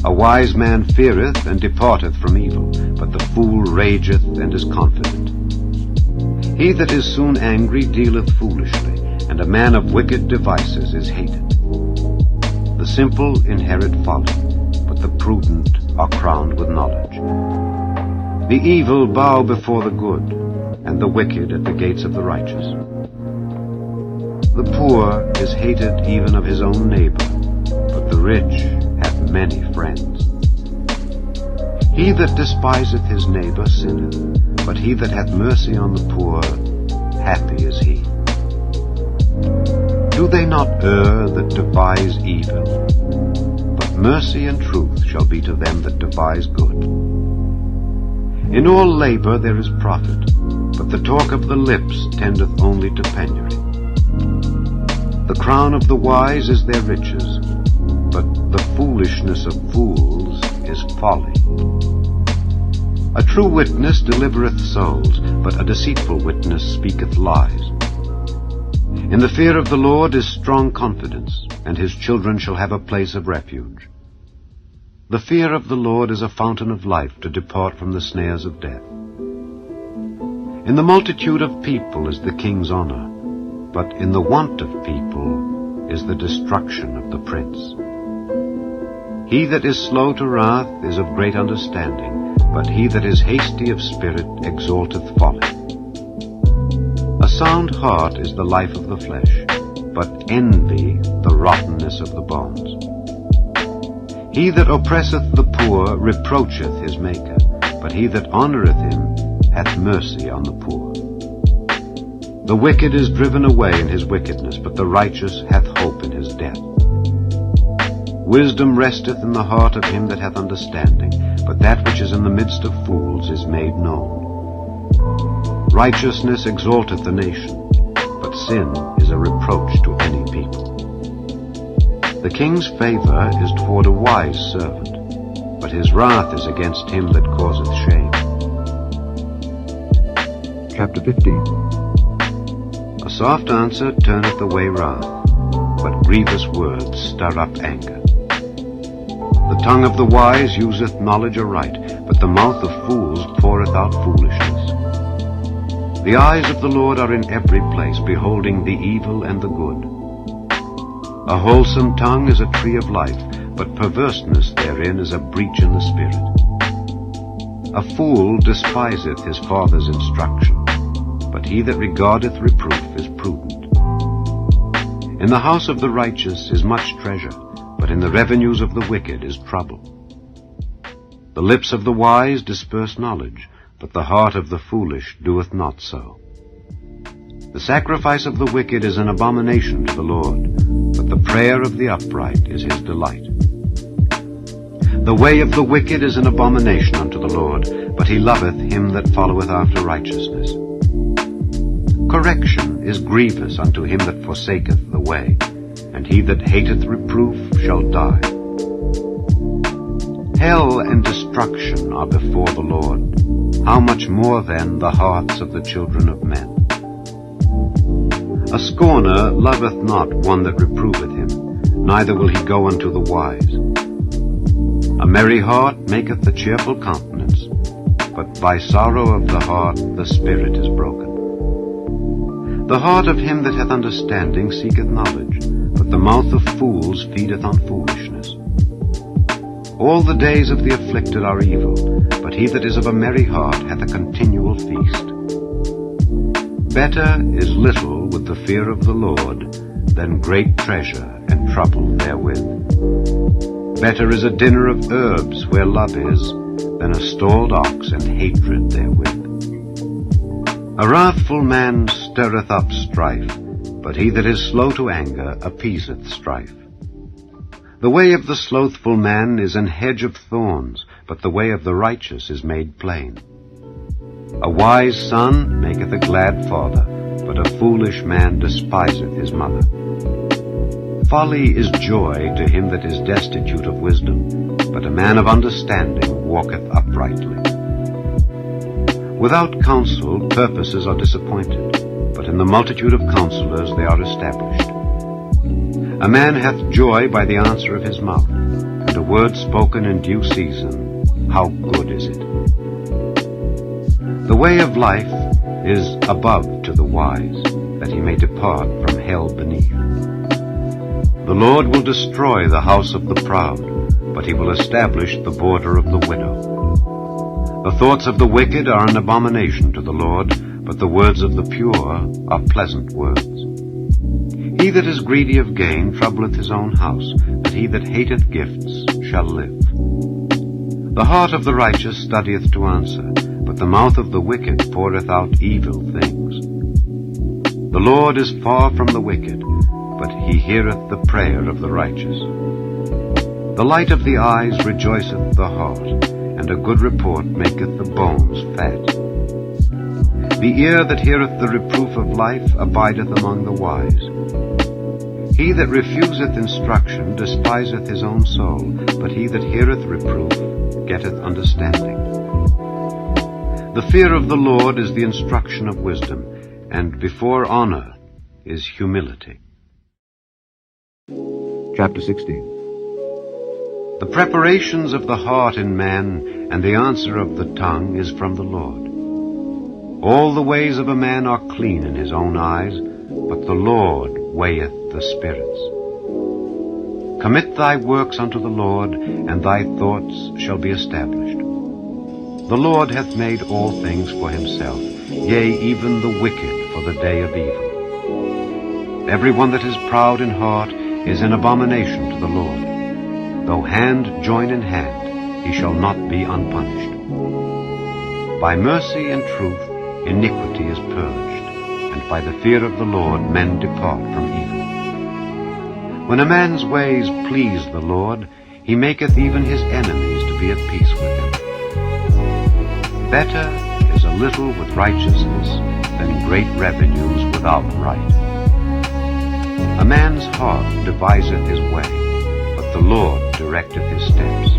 A wise man feareth and departeth from evil, but the fool rageth and is confident. He that is soon angry dealeth foolishly, and a man of wicked devices is hated. The simple inherit folly, but the prudent are crowned with knowledge. The evil bow before the good, and the wicked at the gates of the righteous. The poor is hated even of his own neighbor, but the rich hath many friends. He that despiseth his neighbor sinneth, but he that hath mercy on the poor, happy is he. Do they not err that devise evil? But mercy and truth shall be to them that devise good. In all labor there is profit, but the talk of the lips tendeth only to penury. The crown of the wise is their riches, but the foolishness of fools is folly. A true witness delivereth souls, but a deceitful witness speaketh lies. In the fear of the Lord is strong confidence, and his children shall have a place of refuge. The fear of the Lord is a fountain of life to depart from the snares of death. In the multitude of people is the king's honor, but in the want of people is the destruction of the prince. He that is slow to wrath is of great understanding, but he that is hasty of spirit exalteth folly. A sound heart is the life of the flesh, but envy the rottenness of the bones. He that oppresseth the poor reproacheth his Maker, but he that honoureth him hath mercy on the poor. The wicked is driven away in his wickedness, but the righteous hath hope in his death. Wisdom resteth in the heart of him that hath understanding, but that which is in the midst of fools is made known. Righteousness exalteth the nation, but sin is a reproach to any people. The king's favor is toward a wise servant, but his wrath is against him that causeth shame. Chapter 15. A soft answer turneth away wrath, but grievous words stir up anger. The tongue of the wise useth knowledge aright, but the mouth of fools poureth out foolishness. The eyes of the Lord are in every place, beholding the evil and the good. A wholesome tongue is a tree of life, but perverseness therein is a breach in the spirit. A fool despiseth his father's instruction, but he that regardeth reproof is prudent. In the house of the righteous is much treasure, but in the revenues of the wicked is trouble. The lips of the wise disperse knowledge, but the heart of the foolish doeth not so. The sacrifice of the wicked is an abomination to the Lord, but the prayer of the upright is his delight. The way of the wicked is an abomination unto the Lord, but he loveth him that followeth after righteousness. Correction is grievous unto him that forsaketh the way, and he that hateth reproof shall die. Hell and destruction are before the Lord. How much more then the hearts of the children of men? A scorner loveth not one that reproveth him, neither will he go unto the wise. A merry heart maketh a cheerful countenance, but by sorrow of the heart the spirit is broken. The heart of him that hath understanding seeketh knowledge, but the mouth of fools feedeth on foolishness. All the days of the afflicted are evil, but he that is of a merry heart hath a continual feast. Better is little with the fear of the Lord than great treasure and trouble therewith. Better is a dinner of herbs where love is, than a stalled ox and hatred therewith. A wrathful man stirreth up strife, but he that is slow to anger appeaseth strife. The way of the slothful man is an hedge of thorns, but the way of the righteous is made plain. A wise son maketh a glad father, but a foolish man despiseth his mother. Folly is joy to him that is destitute of wisdom, but a man of understanding walketh uprightly. Without counsel purposes are disappointed, but in the multitude of counselors they are established. A man hath joy by the answer of his mouth, and a word spoken in due season, how good is it! The way of life is above to the wise, that he may depart from hell beneath. The Lord will destroy the house of the proud, but he will establish the border of the widow. The thoughts of the wicked are an abomination to the Lord, but the words of the pure are pleasant words. He that is greedy of gain troubleth his own house, but he that hateth gifts shall live. The heart of the righteous studieth to answer, but the mouth of the wicked poureth out evil things. The Lord is far from the wicked, but he heareth the prayer of the righteous. The light of the eyes rejoiceth the heart, and a good report maketh the bones fat. The ear that heareth the reproof of life abideth among the wise. He that refuseth instruction despiseth his own soul, but he that heareth reproof getteth understanding. The fear of the Lord is the instruction of wisdom, and before honor is humility. Chapter 16. The preparations of the heart in man, and the answer of the tongue is from the Lord. All the ways of a man are clean in his own eyes, but the Lord weigheth the spirits. Commit thy works unto the Lord, and thy thoughts shall be established. The Lord hath made all things for himself, yea, even the wicked for the day of evil. Every one that is proud in heart is an abomination to the Lord. Though hand join in hand, he shall not be unpunished. By mercy and truth iniquity is purged, and by the fear of the Lord men depart from evil. When a man's ways please the Lord, he maketh even his enemies to be at peace with him. Better is a little with righteousness than great revenues without right. A man's heart deviseth his way, but the Lord directeth his steps.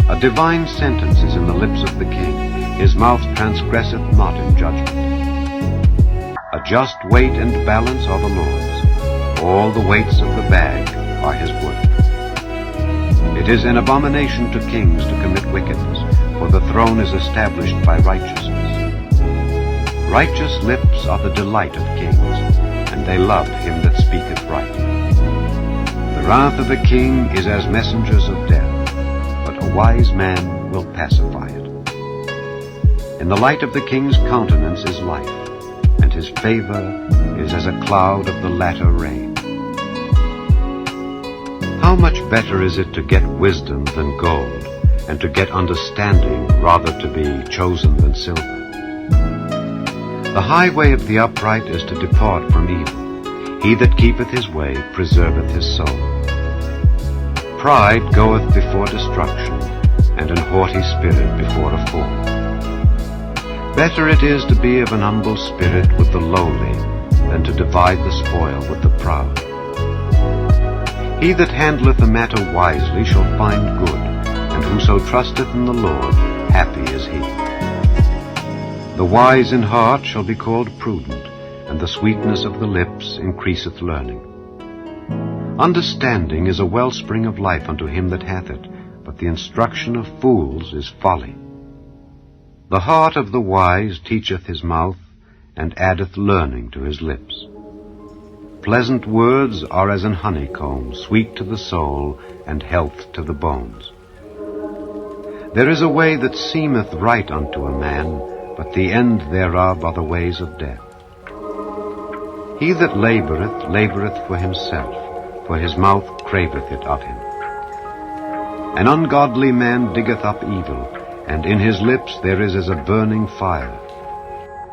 A divine sentence is in the lips of the king, his mouth transgresseth not in judgment. A just weight and balance are the Lord's, all the weights of the bag are his work. It is an abomination to kings to commit wickedness, for the throne is established by righteousness. Righteous lips are the delight of kings, and they love him that speaketh right. The wrath of a king is as messengers of death, but a wise man will pacify it. In the light of the king's countenance is life, and his favor is as a cloud of the latter rain. How much better is it to get wisdom than gold, and to get understanding rather to be chosen than silver? The highway of the upright is to depart from evil. He that keepeth his way preserveth his soul. Pride goeth before destruction, and an haughty spirit before a fall. Better it is to be of an humble spirit with the lowly, than to divide the spoil with the proud. He that handleth a matter wisely shall find good, and whoso trusteth in the Lord, happy is he. The wise in heart shall be called prudent, and the sweetness of the lips increaseth learning. Understanding is a wellspring of life unto him that hath it, but the instruction of fools is folly. The heart of the wise teacheth his mouth, and addeth learning to his lips. Pleasant words are as an honeycomb, sweet to the soul, and health to the bones. There is a way that seemeth right unto a man, but the end thereof are the ways of death. He that laboureth, laboureth for himself, for his mouth craveth it of him. An ungodly man diggeth up evil, and in his lips there is as a burning fire.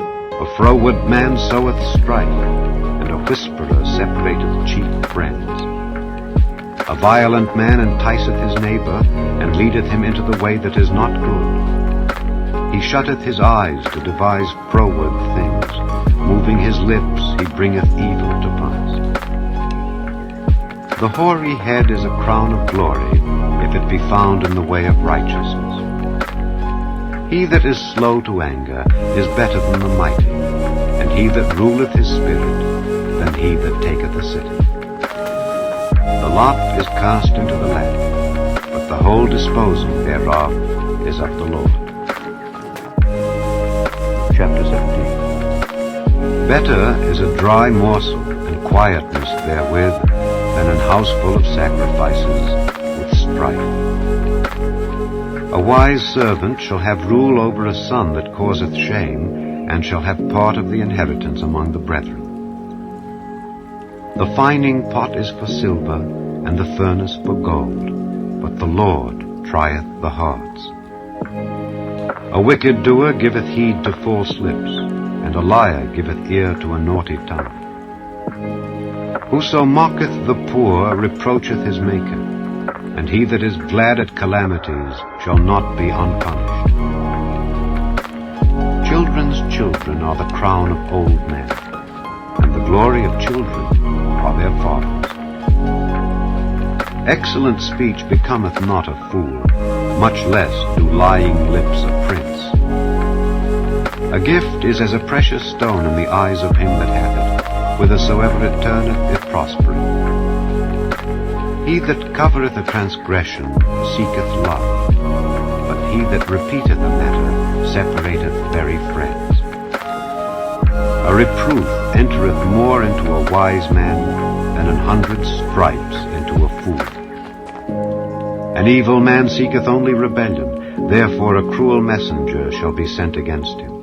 A froward man soweth strife, and a whisperer separateth cheap friends. A violent man enticeth his neighbor, and leadeth him into the way that is not good. He shutteth his eyes to devise froward things. Moving his lips, he bringeth evil to pass. The hoary head is a crown of glory, if it be found in the way of righteousness. He that is slow to anger is better than the mighty, and he that ruleth his spirit than he that taketh a city. The lot is cast into the lap, but the whole disposing thereof is of the Lord. Chapter 17. Better is a dry morsel and quietness therewith than an house full of sacrifices with strife. A wise servant shall have rule over a son that causeth shame, and shall have part of the inheritance among the brethren. The fining pot is for silver, and the furnace for gold, but the Lord trieth the hearts. A wicked doer giveth heed to false lips, and a liar giveth ear to a naughty tongue. Whoso mocketh the poor reproacheth his Maker, and he that is glad at calamities shall not be unpunished. Children's children are the crown of old men, and the glory of children are their fathers. Excellent speech becometh not a fool, much less do lying lips a prince. A gift is as a precious stone in the eyes of him that hath it, whithersoever it turneth it prospereth. He that covereth a transgression seeketh love, but he that repeateth a matter separateth very friends. A reproof entereth more into a wise man than 100 stripes into a fool. An evil man seeketh only rebellion, therefore a cruel messenger shall be sent against him.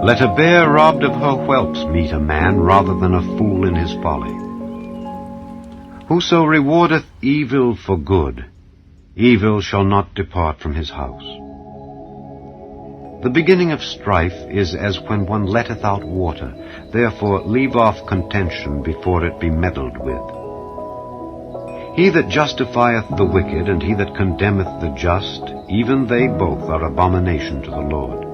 Let a bear robbed of her whelps meet a man rather than a fool in his folly. Whoso rewardeth evil for good, evil shall not depart from his house. The beginning of strife is as when one letteth out water. Therefore leave off contention before it be meddled with. He that justifieth the wicked, and he that condemneth the just, even they both are abomination to the Lord.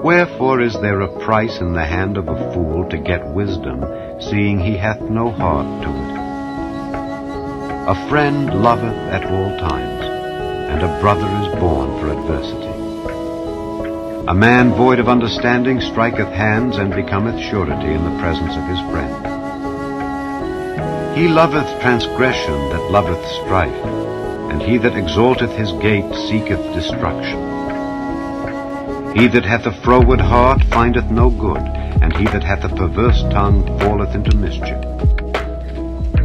Wherefore is there a price in the hand of a fool to get wisdom, seeing he hath no heart to it? A friend loveth at all times, and a brother is born for adversity. A man void of understanding striketh hands, and becometh surety in the presence of his friend. He loveth transgression that loveth strife, and he that exalteth his gate seeketh destruction. He that hath a froward heart findeth no good, and he that hath a perverse tongue falleth into mischief.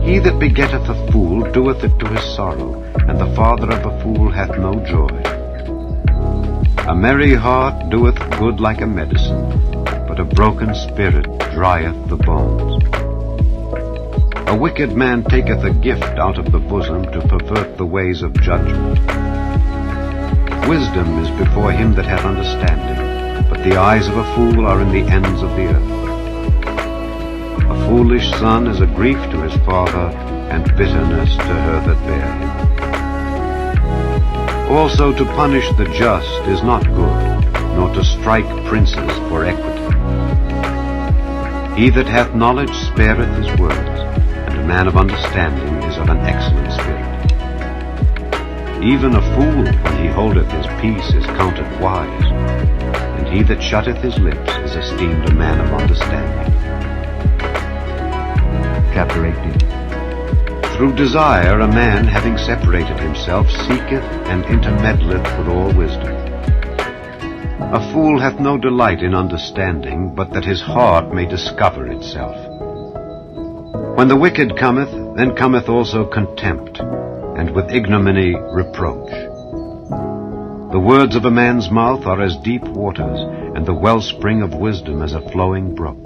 He that begetteth a fool doeth it to his sorrow, and the father of a fool hath no joy. A merry heart doeth good like a medicine, but a broken spirit drieth the bones. A wicked man taketh a gift out of the bosom to pervert the ways of judgment. Wisdom is before him that hath understanding, but the eyes of a fool are in the ends of the earth. A foolish son is a grief to his father, and bitterness to her that bare him. Also to punish the just is not good, nor to strike princes for equity. He that hath knowledge spareth his words, and a man of understanding is of an excellent spirit. Even a fool, when he holdeth his peace, is counted wise, and he that shutteth his lips is esteemed a man of understanding. Chapter 18. Through desire a man, having separated himself, seeketh and intermeddleth with all wisdom. A fool hath no delight in understanding, but that his heart may discover itself. When the wicked cometh, then cometh also contempt, and with ignominy reproach. The words of a man's mouth are as deep waters, and the wellspring of wisdom as a flowing brook.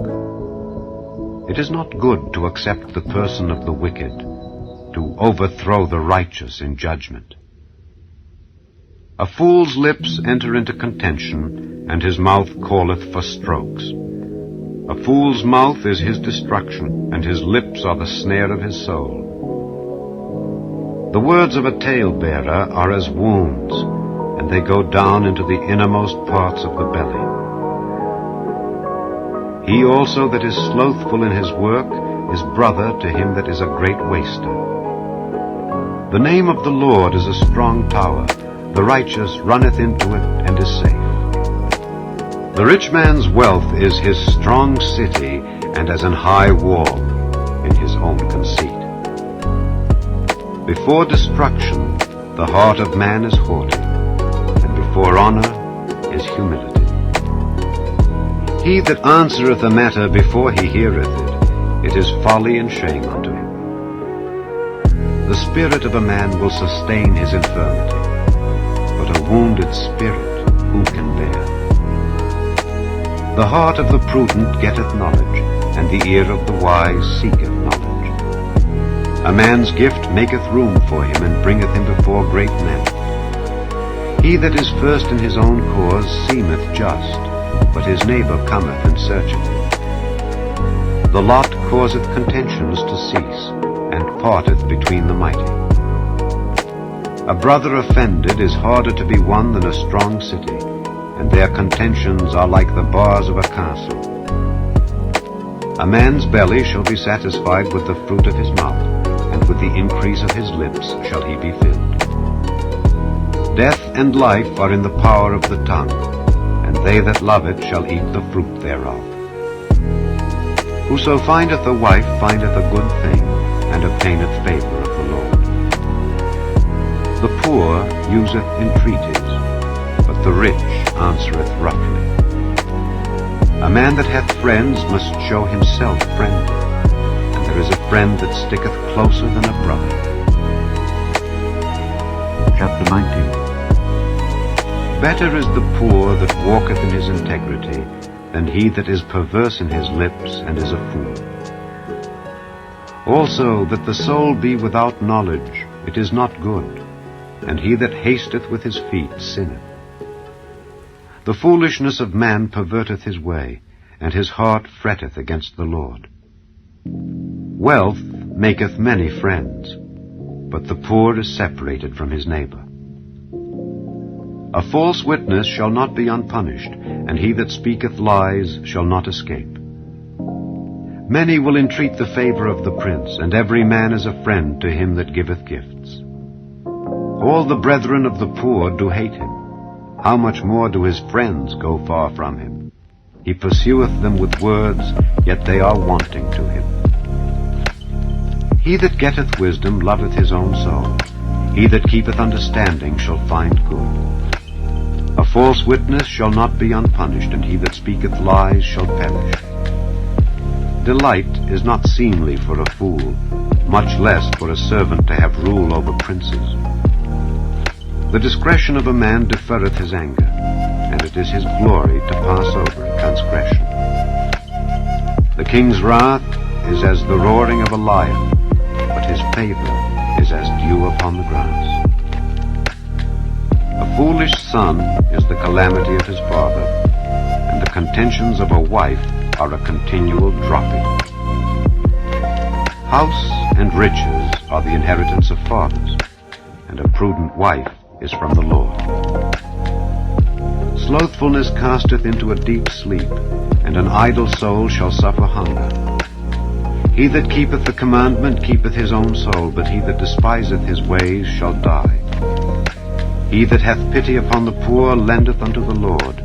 It is not good to accept the person of the wicked, to overthrow the righteous in judgment. A fool's lips enter into contention, and his mouth calleth for strokes. A fool's mouth is his destruction, and his lips are the snare of his soul. The words of a talebearer are as wounds, and they go down into the innermost parts of the belly. He also that is slothful in his work is brother to him that is a great waster. The name of the Lord is a strong tower. The righteous runneth into it and is safe. The rich man's wealth is his strong city, and as an high wall in his own conceit. Before destruction the heart of man is haughty, and before honor is humility. He that answereth a matter before he heareth it, it is folly and shame unto him. The spirit of a man will sustain his infirmity, but a wounded spirit who can bear? The heart of the prudent getteth knowledge, and the ear of the wise seeketh knowledge. A man's gift maketh room for him, and bringeth him before great men. He that is first in his own cause seemeth just, but his neighbor cometh and searcheth him. The lot causeth contentions to cease, and parteth between the mighty. A brother offended is harder to be won than a strong city, and their contentions are like the bars of a castle. A man's belly shall be satisfied with the fruit of his mouth, and with the increase of his lips shall he be filled. Death and life are in the power of the tongue, and they that love it shall eat the fruit thereof. Whoso findeth a wife findeth a good thing, and obtaineth favor of the Lord. The poor useth entreaties, but the rich answereth roughly. A man that hath friends must show himself friendly, and there is a friend that sticketh closer than a brother. Chapter 19. Better is the poor that walketh in his integrity, than he that is perverse in his lips and is a fool. Also that the soul be without knowledge, it is not good, and he that hasteth with his feet sinneth. The foolishness of man perverteth his way, and his heart fretteth against the Lord. Wealth maketh many friends, but the poor is separated from his neighbor. A false witness shall not be unpunished, and he that speaketh lies shall not escape. Many will entreat the favor of the prince, and every man is a friend to him that giveth gifts. All the brethren of the poor do hate him. How much more do his friends go far from him? He pursueth them with words, yet they are wanting to him. He that getteth wisdom loveth his own soul. He that keepeth understanding shall find good. A false witness shall not be unpunished, and he that speaketh lies shall perish. Delight is not seemly for a fool, much less for a servant to have rule over princes. The discretion of a man deferreth his anger, and it is his glory to pass over a transgression. The king's wrath is as the roaring of a lion, but his favor is as dew upon the grass. A foolish son is the calamity of his father, and the contentions of a wife are a continual dropping. House and riches are the inheritance of fathers, and a prudent wife is from the Lord. Slothfulness casteth into a deep sleep, and an idle soul shall suffer hunger. He that keepeth the commandment keepeth his own soul, but he that despiseth his ways shall die. He that hath pity upon the poor lendeth unto the Lord,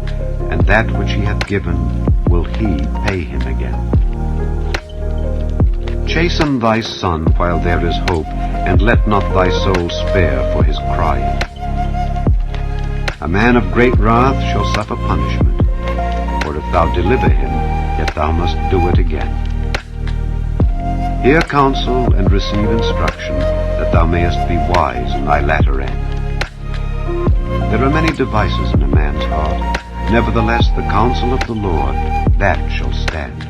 and that which he hath given will he pay him again. Chasten thy son while there is hope, and let not thy soul spare for his crying. A man of great wrath shall suffer punishment, for if thou deliver him, yet thou must do it again. Hear counsel and receive instruction, that thou mayest be wise in thy latter end. There are many devices in a man's heart, nevertheless the counsel of the Lord, that shall stand.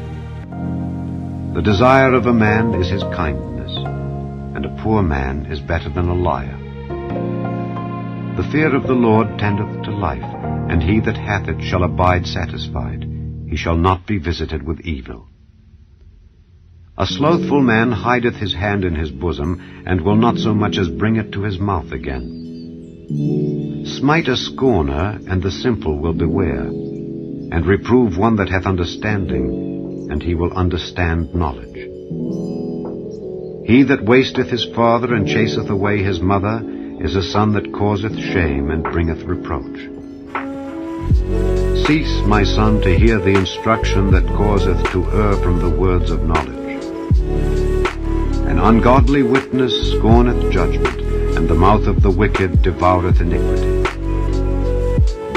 The desire of a man is his kindness, and a poor man is better than a liar. The fear of the Lord tendeth to life, and he that hath it shall abide satisfied. He shall not be visited with evil. A slothful man hideth his hand in his bosom, and will not so much as bring it to his mouth again. Smite a scorner, and the simple will beware, and reprove one that hath understanding, and he will understand knowledge. He that wasteth his father and chaseth away his mother is a son that causeth shame and bringeth reproach. Cease, my son, to hear the instruction that causeth to err from the words of knowledge. An ungodly witness scorneth judgment, and the mouth of the wicked devoureth iniquity.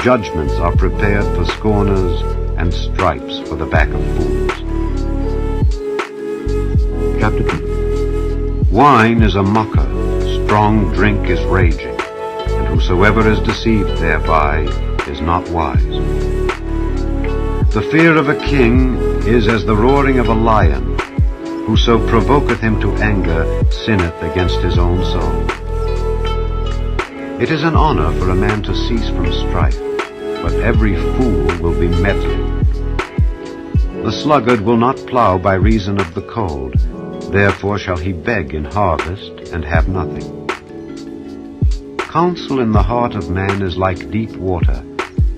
Judgments are prepared for scorners, and stripes for the back of fools. Chapter 2. Wine is a mocker, strong drink is raging, and whosoever is deceived thereby is not wise. The fear of a king is as the roaring of a lion. Whoso provoketh him to anger sinneth against his own soul. It is an honor for a man to cease from strife, but every fool will be meddling. The sluggard will not plow by reason of the cold, therefore shall he beg in harvest and have nothing. Counsel in the heart of man is like deep water,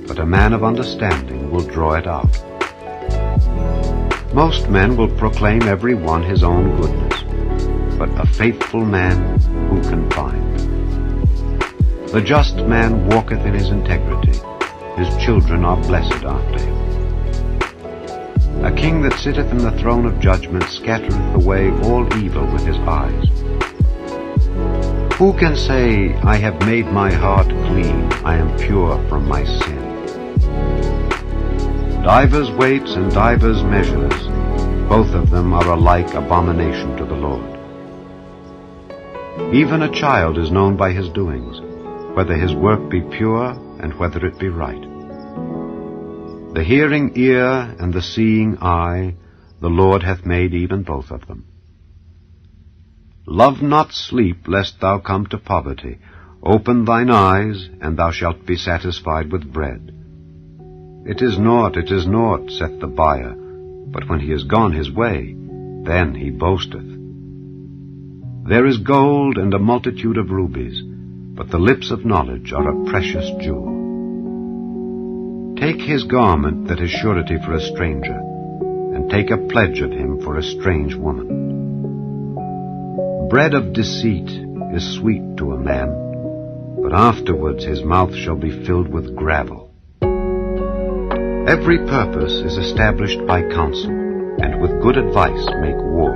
but a man of understanding will draw it out. Most men will proclaim every one his own goodness, but a faithful man who can find? The just man walketh in his integrity, his children are blessed after him. A king that sitteth in the throne of judgment scattereth away all evil with his eyes. Who can say, I have made my heart clean, I am pure from my sin? Divers weights and divers measures, both of them are alike abomination to the Lord. Even a child is known by his doings, whether his work be pure and whether it be right. The hearing ear and the seeing eye, the Lord hath made even both of them. Love not sleep, lest thou come to poverty. Open thine eyes, and thou shalt be satisfied with bread. It is naught, saith the buyer, but when he is gone his way, then he boasteth. There is gold and a multitude of rubies, but the lips of knowledge are a precious jewel. Take his garment that is surety for a stranger, and take a pledge of him for a strange woman. Bread of deceit is sweet to a man, but afterwards his mouth shall be filled with gravel. Every purpose is established by counsel, and with good advice make war.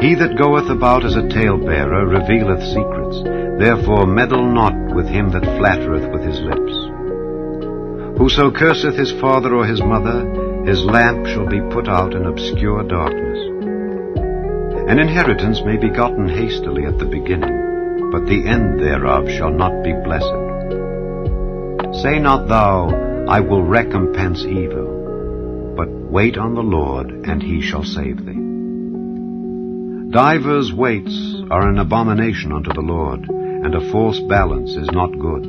He that goeth about as a talebearer revealeth secrets, therefore meddle not with him that flattereth with his lips. Whoso curseth his father or his mother, his lamp shall be put out in obscure darkness. An inheritance may be gotten hastily at the beginning, but the end thereof shall not be blessed. Say not thou, I will recompense evil, but wait on the Lord, and he shall save thee. Divers weights are an abomination unto the Lord, and a false balance is not good.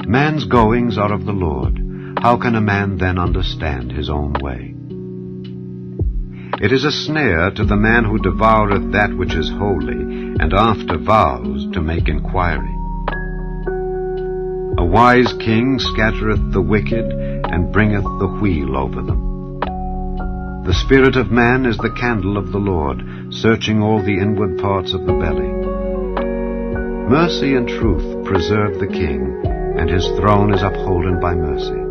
Man's goings are of the Lord. How can a man then understand his own way? It is a snare to the man who devoureth that which is holy, and after vows to make inquiry. A wise king scattereth the wicked, and bringeth the wheel over them. The spirit of man is the candle of the Lord, searching all the inward parts of the belly. Mercy and truth preserve the king, and his throne is upholden by mercy.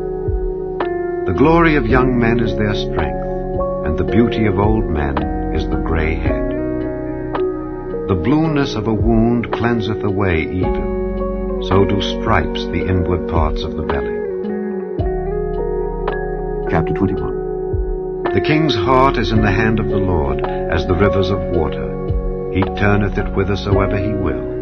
The glory of young men is their strength, and the beauty of old men is the gray head. The blueness of a wound cleanseth away evil, so do stripes the inward parts of the belly. Chapter 21. The king's heart is in the hand of the Lord, as the rivers of water. He turneth it whithersoever he will.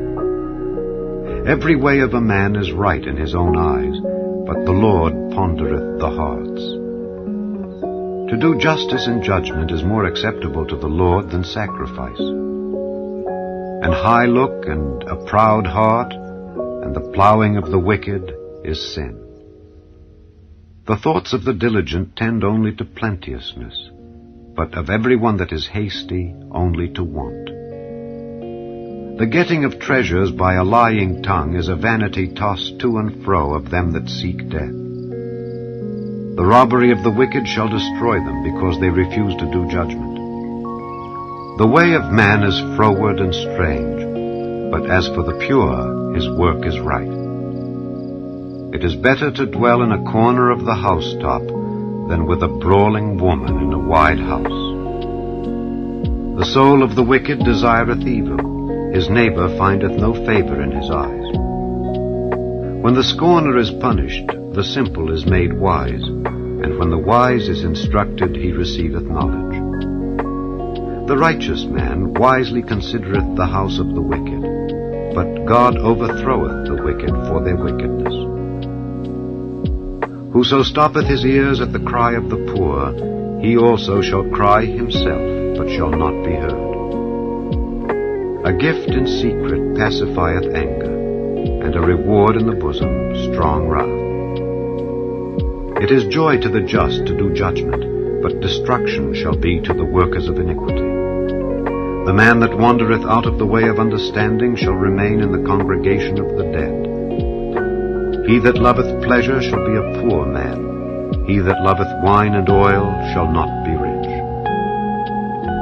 Every way of a man is right in his own eyes, but the Lord pondereth the hearts. To do justice and judgment is more acceptable to the Lord than sacrifice. An high look and a proud heart, and the plowing of the wicked is sin. The thoughts of the diligent tend only to plenteousness, but of every one that is hasty only to want. The getting of treasures by a lying tongue is a vanity tossed to and fro of them that seek death. The robbery of the wicked shall destroy them, because they refuse to do judgment. The way of man is froward and strange, but as for the pure, his work is right. It is better to dwell in a corner of the housetop than with a brawling woman in a wide house. The soul of the wicked desireth evil. His neighbor findeth no favor in his eyes. When the scorner is punished, the simple is made wise, and when the wise is instructed, he receiveth knowledge. The righteous man wisely considereth the house of the wicked, but God overthroweth the wicked for their wickedness. Whoso stoppeth his ears at the cry of the poor, he also shall cry himself, but shall not be heard. A gift in secret pacifieth anger, and a reward in the bosom strong wrath. It is joy to the just to do judgment, but destruction shall be to the workers of iniquity. The man that wandereth out of the way of understanding shall remain in the congregation of the dead. He that loveth pleasure shall be a poor man. He that loveth wine and oil shall not be rich.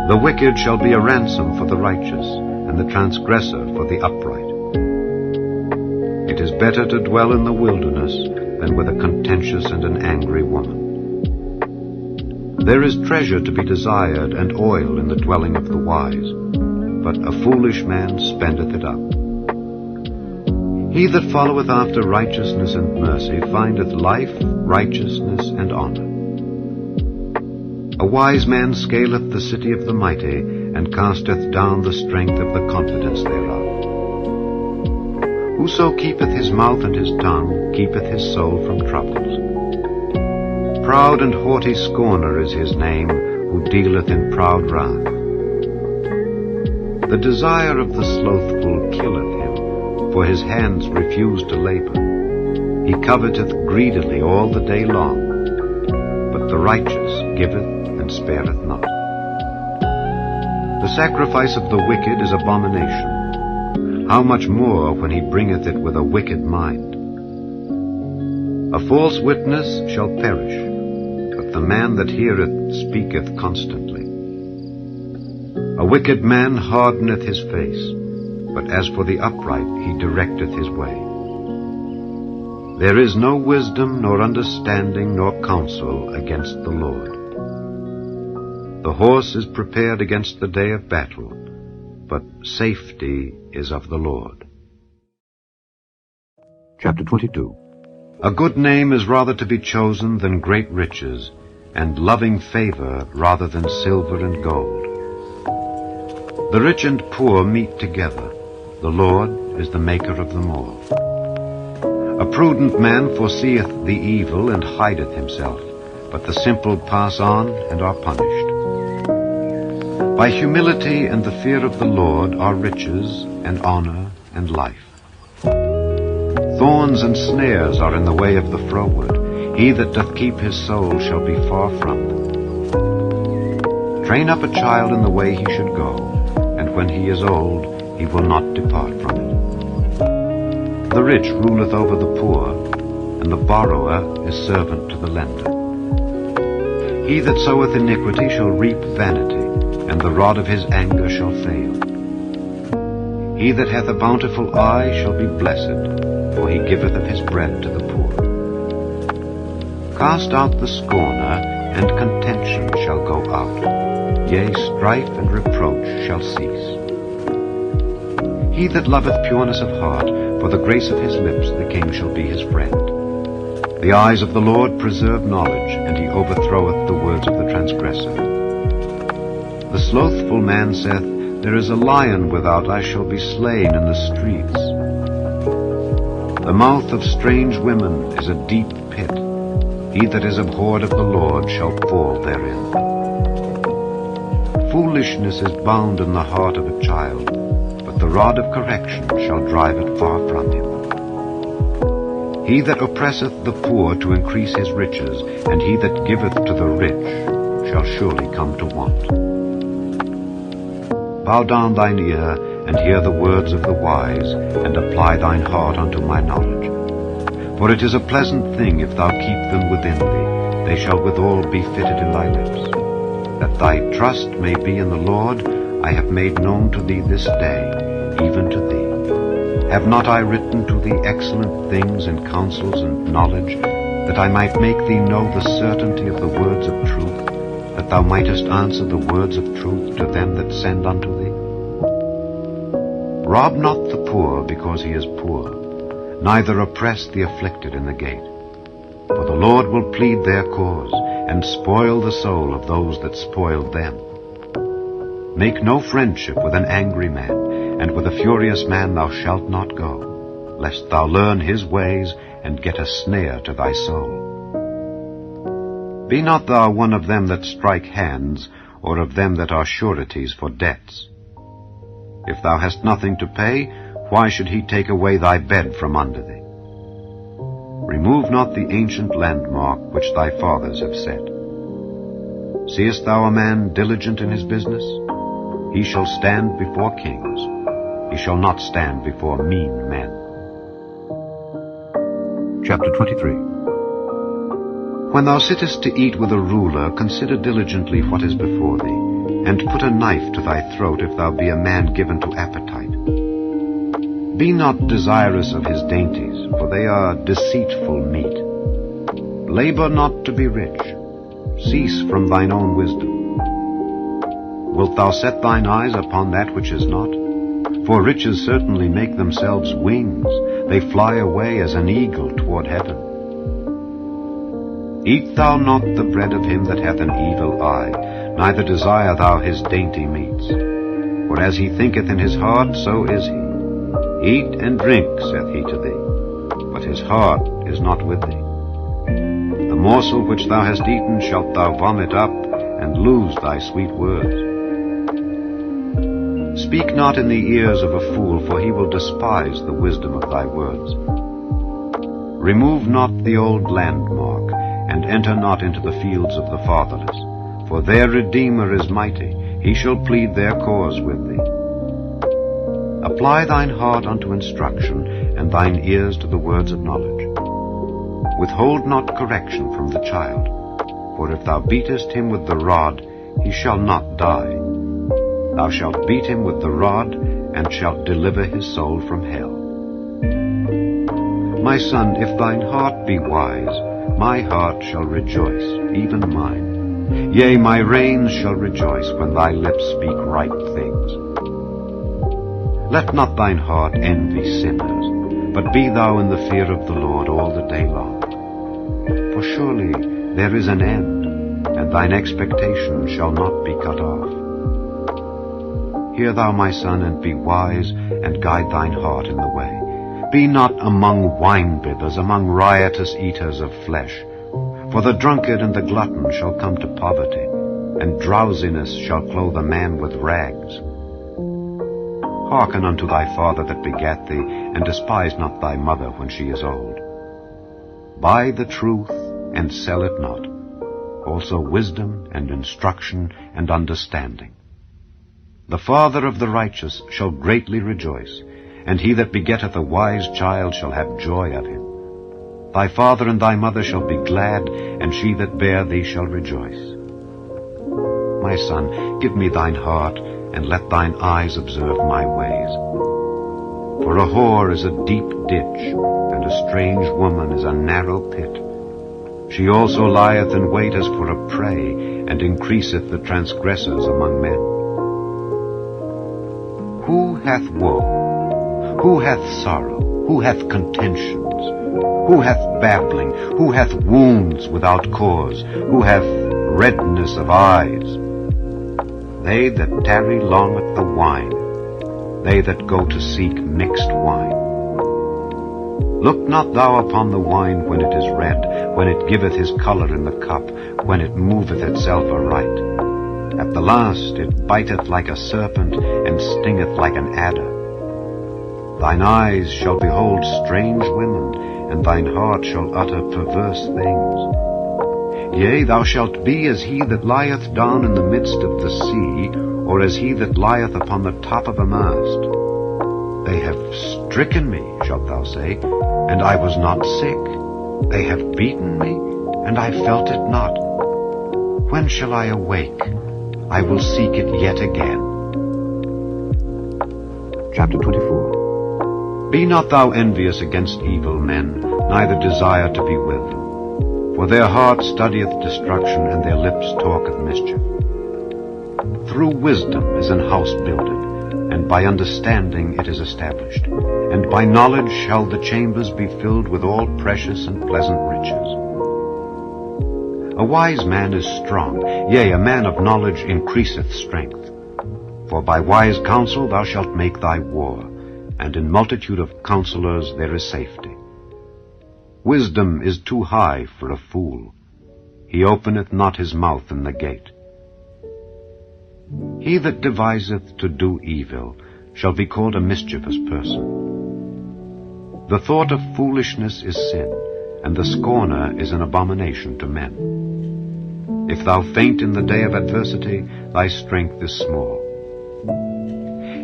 The wicked shall be a ransom for the righteous, and the transgressor for the upright. It is better to dwell in the wilderness than with a contentious and an angry woman. There is treasure to be desired and oil in the dwelling of the wise, but a foolish man spendeth it up. He that followeth after righteousness and mercy findeth life, righteousness, and honor. A wise man scaleth the city of the mighty, and casteth down the strength of the confidence thereof. Whoso keepeth his mouth and his tongue keepeth his soul from troubles. Proud and haughty scorner is his name, who dealeth in proud wrath. The desire of the slothful killeth him, for his hands refuse to labor. He coveteth greedily all the day long, but the righteous giveth and spareth not. The sacrifice of the wicked is abomination. How much more when he bringeth it with a wicked mind? A false witness shall perish, but the man that heareth speaketh constantly. A wicked man hardeneth his face, but as for the upright he directeth his way. There is no wisdom, nor understanding, nor counsel against the Lord. The horse is prepared against the day of battle, but safety is of the Lord. Chapter 22. A good name is rather to be chosen than great riches, and loving favor rather than silver and gold. The rich and poor meet together. The Lord is the maker of them all. A prudent man foreseeth the evil and hideth himself, but the simple pass on and are punished. By humility and the fear of the Lord are riches and honor and life. Thorns and snares are in the way of the froward. He that doth keep his soul shall be far from them. Train up a child in the way he should go, and when he is old, he will not depart from it. The rich ruleth over the poor, and the borrower is servant to the lender. He that soweth iniquity shall reap vanity, and the rod of his anger shall fail. He that hath a bountiful eye shall be blessed, for he giveth of his bread to the poor. Cast out the scorner, and contention shall go out. Yea, strife and reproach shall cease. He that loveth pureness of heart, for the grace of his lips the king shall be his friend. The eyes of the Lord preserve knowledge, and he overthroweth the words of the transgressor. The slothful man saith, There is a lion without, I shall be slain in the streets. The mouth of strange women is a deep pit. He that is abhorred of the Lord shall fall therein. Foolishness is bound in the heart of a child, but the rod of correction shall drive it far from him. He that oppresseth the poor to increase his riches, and he that giveth to the rich, shall surely come to want. Bow down thine ear, and hear the words of the wise, and apply thine heart unto my knowledge. For it is a pleasant thing if thou keep them within thee, they shall withal be fitted in thy lips. That thy trust may be in the Lord, I have made known to thee this day, even to thee. Have not I written to thee excellent things and counsels and knowledge, that I might make thee know the certainty of the words of truth, that thou mightest answer the words of truth to them that send unto thee? Rob not the poor because he is poor, neither oppress the afflicted in the gate. For the Lord will plead their cause, and spoil the soul of those that spoiled them. Make no friendship with an angry man, and with a furious man thou shalt not go, lest thou learn his ways, and get a snare to thy soul. Be not thou one of them that strike hands, or of them that are sureties for debts. If thou hast nothing to pay, why should he take away thy bed from under thee? Remove not the ancient landmark which thy fathers have set. Seest thou a man diligent in his business? He shall stand before kings. He shall not stand before mean men. Chapter 23. When thou sittest to eat with a ruler, consider diligently what is before thee, and put a knife to thy throat if thou be a man given to appetite. Be not desirous of his dainties, for they are deceitful meat. Labor not to be rich. Cease from thine own wisdom. Wilt thou set thine eyes upon that which is not? For riches certainly make themselves wings. They fly away as an eagle toward heaven. Eat thou not the bread of him that hath an evil eye, neither desire thou his dainty meats. For as he thinketh in his heart, so is he. Eat and drink, saith he to thee, but his heart is not with thee. The morsel which thou hast eaten shalt thou vomit up, and lose thy sweet words. Speak not in the ears of a fool, for he will despise the wisdom of thy words. Remove not the old landmark, and enter not into the fields of the fatherless. For their Redeemer is mighty, he shall plead their cause with thee. Apply thine heart unto instruction, and thine ears to the words of knowledge. Withhold not correction from the child, for if thou beatest him with the rod, he shall not die. Thou shalt beat him with the rod, and shalt deliver his soul from hell. My son, if thine heart be wise, my heart shall rejoice, even mine. Yea, my reins shall rejoice when thy lips speak right things. Let not thine heart envy sinners, but be thou in the fear of the Lord all the day long. For surely there is an end, and thine expectation shall not be cut off. Hear thou, my son, and be wise, and guide thine heart in the way. Be not among winebibbers, among riotous eaters of flesh. For the drunkard and the glutton shall come to poverty, and drowsiness shall clothe a man with rags. Hearken unto thy father that begat thee, and despise not thy mother when she is old. Buy the truth, and sell it not, also wisdom, and instruction, and understanding. The father of the righteous shall greatly rejoice, and he that begetteth a wise child shall have joy of him. Thy father and thy mother shall be glad, and she that bare thee shall rejoice. My son, give me thine heart, and let thine eyes observe my ways. For a whore is a deep ditch, and a strange woman is a narrow pit. She also lieth in wait as for a prey, and increaseth the transgressors among men. Who hath woe? Who hath sorrow? Who hath contentions? Who hath babbling? Who hath wounds without cause? Who hath redness of eyes? They that tarry long at the wine, they that go to seek mixed wine. Look not thou upon the wine when it is red, when it giveth his colour in the cup, when it moveth itself aright. At the last it biteth like a serpent, and stingeth like an adder. Thine eyes shall behold strange women, and thine heart shall utter perverse things. Yea, thou shalt be as he that lieth down in the midst of the sea, or as he that lieth upon the top of a mast. They have stricken me, shalt thou say, and I was not sick. They have beaten me, and I felt it not. When shall I awake? I will seek it yet again. Chapter 24. Be not thou envious against evil men, neither desire to be with them. For their heart studieth destruction, and their lips talketh mischief. Through wisdom is an house builded, and by understanding it is established. And by knowledge shall the chambers be filled with all precious and pleasant riches. A wise man is strong, yea, a man of knowledge increaseth strength. For by wise counsel thou shalt make thy war, and in multitude of counselors there is safety. Wisdom is too high for a fool. He openeth not his mouth in the gate. He that deviseth to do evil shall be called a mischievous person. The thought of foolishness is sin, and the scorner is an abomination to men. If thou faint in the day of adversity, thy strength is small.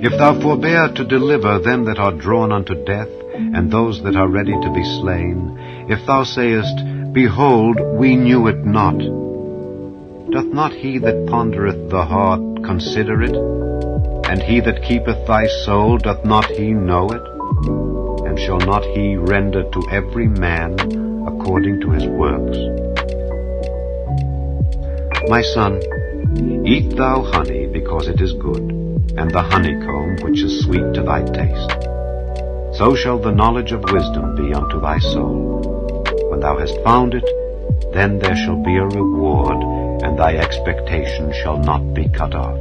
If thou forbear to deliver them that are drawn unto death, and those that are ready to be slain, if thou sayest, Behold, we knew it not, doth not he that pondereth the heart consider it? And he that keepeth thy soul, doth not he know it? And shall not he render to every man according to his works? My son, eat thou honey, because it is good, and the honeycomb, which is sweet to thy taste. So shall the knowledge of wisdom be unto thy soul. When thou hast found it, then there shall be a reward, and thy expectation shall not be cut off.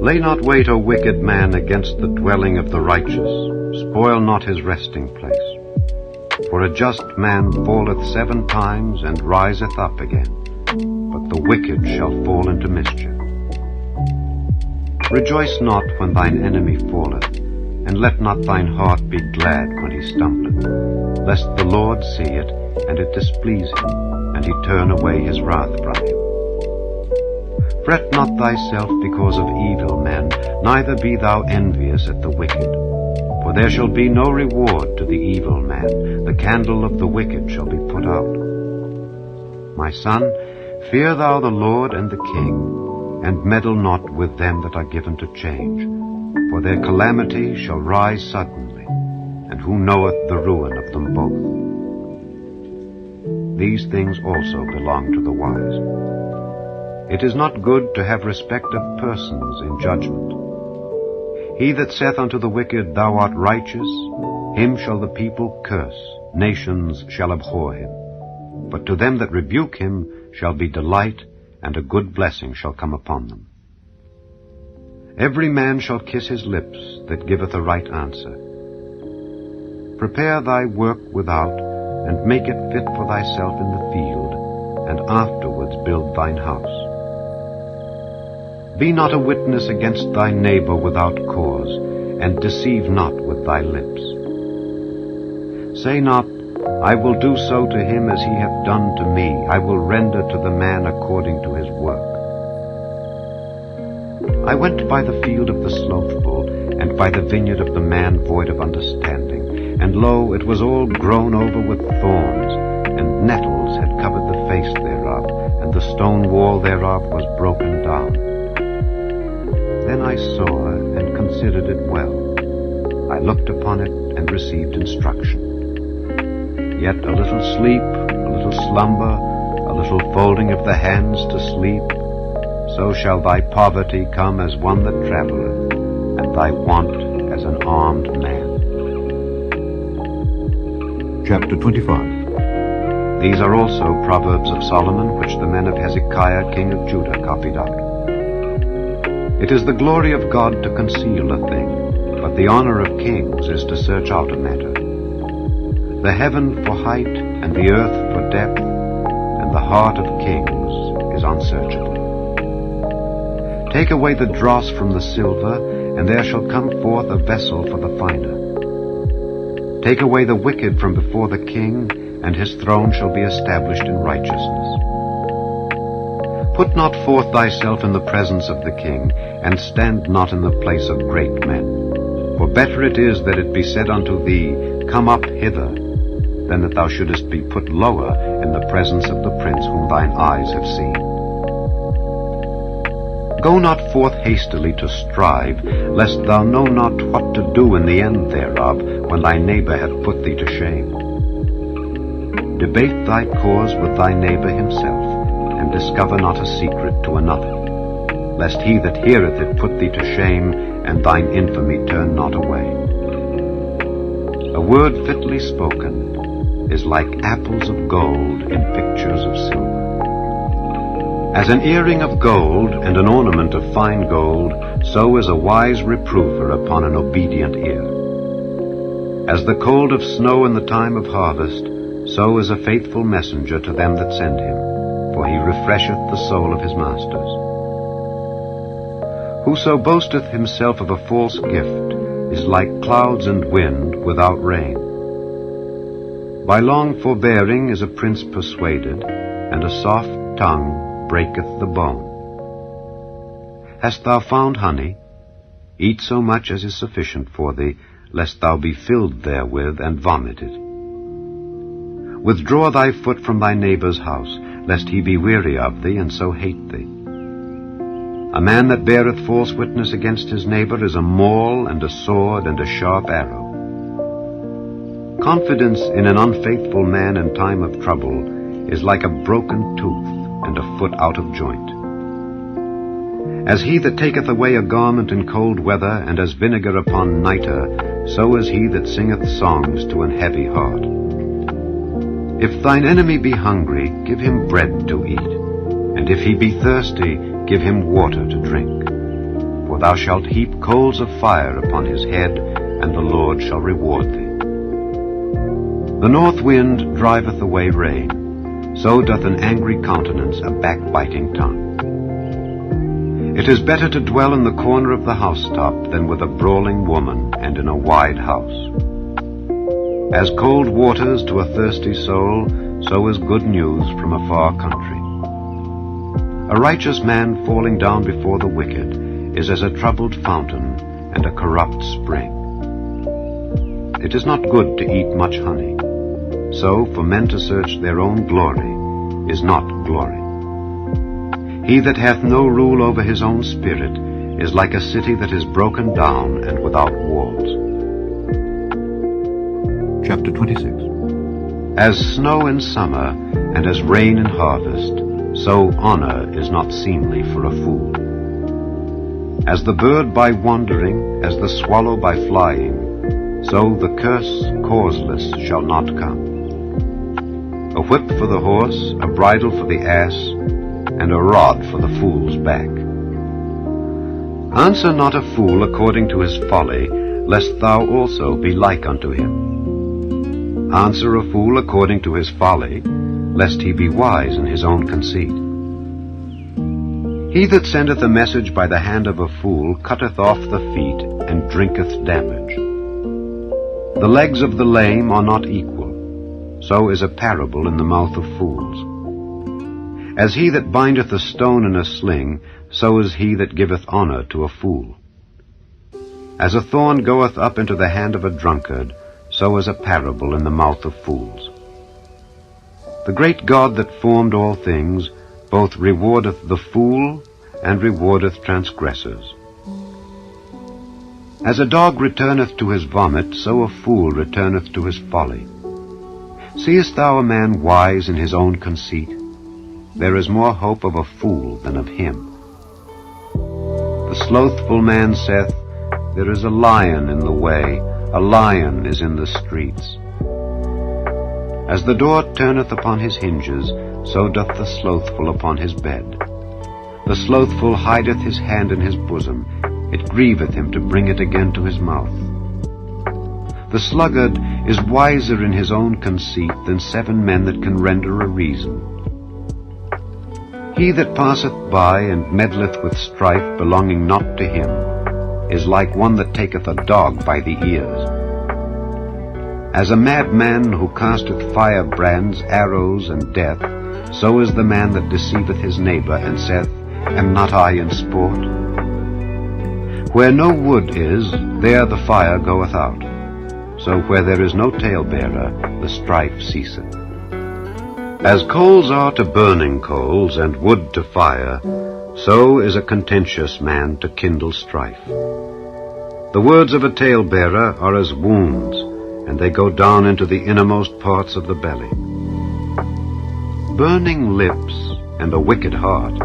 Lay not wait, O wicked man, against the dwelling of the righteous. Spoil not his resting place. For a just man falleth 7 times, and riseth up again, but the wicked shall fall into mischief. Rejoice not when thine enemy falleth, and and let not thine heart be glad when he stumbleth, lest the Lord see it, and it displease him, and he turn away his wrath from him. Fret not thyself because of evil men, neither be thou envious at the wicked. For there shall be no reward to the evil man, the candle of the wicked shall be put out. My son, fear thou the Lord and the king, and meddle not with them that are given to change, for their calamity shall rise suddenly, and who knoweth the ruin of them both? These things also belong to the wise. It is not good to have respect of persons in judgment. He that saith unto the wicked, Thou art righteous, him shall the people curse, nations shall abhor him. But to them that rebuke him shall be delight, and a good blessing shall come upon them. Every man shall kiss his lips that giveth a right answer. Prepare thy work without, and make it fit for thyself in the field, and afterwards build thine house. Be not a witness against thy neighbor without cause, and deceive not with thy lips. Say not, I will do so to him as he hath done to me. I will render to the man according to his work. I went by the field of the slothful, and by the vineyard of the man void of understanding. And lo, it was all grown over with thorns, and nettles had covered the face thereof, and the stone wall thereof was broken down. Then I saw and considered it well. I looked upon it and received instruction. Yet a little sleep, a little slumber, a little folding of the hands to sleep, so shall thy poverty come as one that travelleth, and thy want as an armed man. Chapter 25. These are also Proverbs of Solomon, which the men of Hezekiah king of Judah copied out. It is the glory of God to conceal a thing, but the honor of kings is to search out a matter. The heaven for height, and the earth for depth, and the heart of kings is unsearchable. Take away the dross from the silver, and there shall come forth a vessel for the finer. Take away the wicked from before the king, and his throne shall be established in righteousness. Put not forth thyself in the presence of the king, and stand not in the place of great men. For better it is that it be said unto thee, Come up hither, than that thou shouldest be put lower in the presence of the prince whom thine eyes have seen. Go not forth hastily to strive, lest thou know not what to do in the end thereof, when thy neighbor hath put thee to shame. Debate thy cause with thy neighbor himself, and discover not a secret to another, lest he that heareth it put thee to shame, and thine infamy turn not away. A word fitly spoken is like apples of gold in pictures of silver. As an earring of gold and an ornament of fine gold, so is a wise reprover upon an obedient ear. As the cold of snow in the time of harvest, so is a faithful messenger to them that send him, for he refresheth the soul of his masters. Whoso boasteth himself of a false gift is like clouds and wind without rain. By long forbearing is a prince persuaded, and a soft tongue breaketh the bone. Hast thou found honey? Eat so much as is sufficient for thee, lest thou be filled therewith and vomit it. Withdraw thy foot from thy neighbor's house, lest he be weary of thee, and so hate thee. A man that beareth false witness against his neighbor is a maul, and a sword, and a sharp arrow. Confidence in an unfaithful man in time of trouble is like a broken tooth, and a foot out of joint. As he that taketh away a garment in cold weather, and as vinegar upon nitre, so is he that singeth songs to an heavy heart. If thine enemy be hungry, give him bread to eat, and if he be thirsty, give him water to drink. For thou shalt heap coals of fire upon his head, and the Lord shall reward thee. The north wind driveth away rain, so doth an angry countenance a backbiting tongue. It is better to dwell in the corner of the housetop than with a brawling woman and in a wide house. As cold waters to a thirsty soul, so is good news from a far country. A righteous man falling down before the wicked is as a troubled fountain and a corrupt spring. It is not good to eat much honey. So for men to search their own glory is not glory. He that hath no rule over his own spirit is like a city that is broken down and without walls. Chapter 26. As snow in summer and as rain in harvest, so honor is not seemly for a fool. As the bird by wandering, as the swallow by flying, so the curse causeless shall not come. A whip for the horse, a bridle for the ass, and a rod for the fool's back. Answer not a fool according to his folly, lest thou also be like unto him. Answer a fool according to his folly, lest he be wise in his own conceit. He that sendeth a message by the hand of a fool cutteth off the feet and drinketh damage. The legs of the lame are not equal, so is a parable in the mouth of fools. As he that bindeth a stone in a sling, so is he that giveth honor to a fool. As a thorn goeth up into the hand of a drunkard, so is a parable in the mouth of fools. The great God that formed all things both rewardeth the fool and rewardeth transgressors. As a dog returneth to his vomit, so a fool returneth to his folly. Seest thou a man wise in his own conceit? There is more hope of a fool than of him. The slothful man saith, There is a lion in the way, a lion is in the streets. As the door turneth upon his hinges, so doth the slothful upon his bed. The slothful hideth his hand in his bosom, it grieveth him to bring it again to his mouth. The sluggard is wiser in his own conceit than 7 men that can render a reason. He that passeth by and meddleth with strife belonging not to him is like one that taketh a dog by the ears. As a madman who casteth firebrands, arrows, and death, so is the man that deceiveth his neighbor, and saith, Am not I in sport? Where no wood is, there the fire goeth out. So where there is no talebearer, the strife ceaseth. As coals are to burning coals, and wood to fire, so is a contentious man to kindle strife. The words of a talebearer are as wounds, and they go down into the innermost parts of the belly. Burning lips and a wicked heart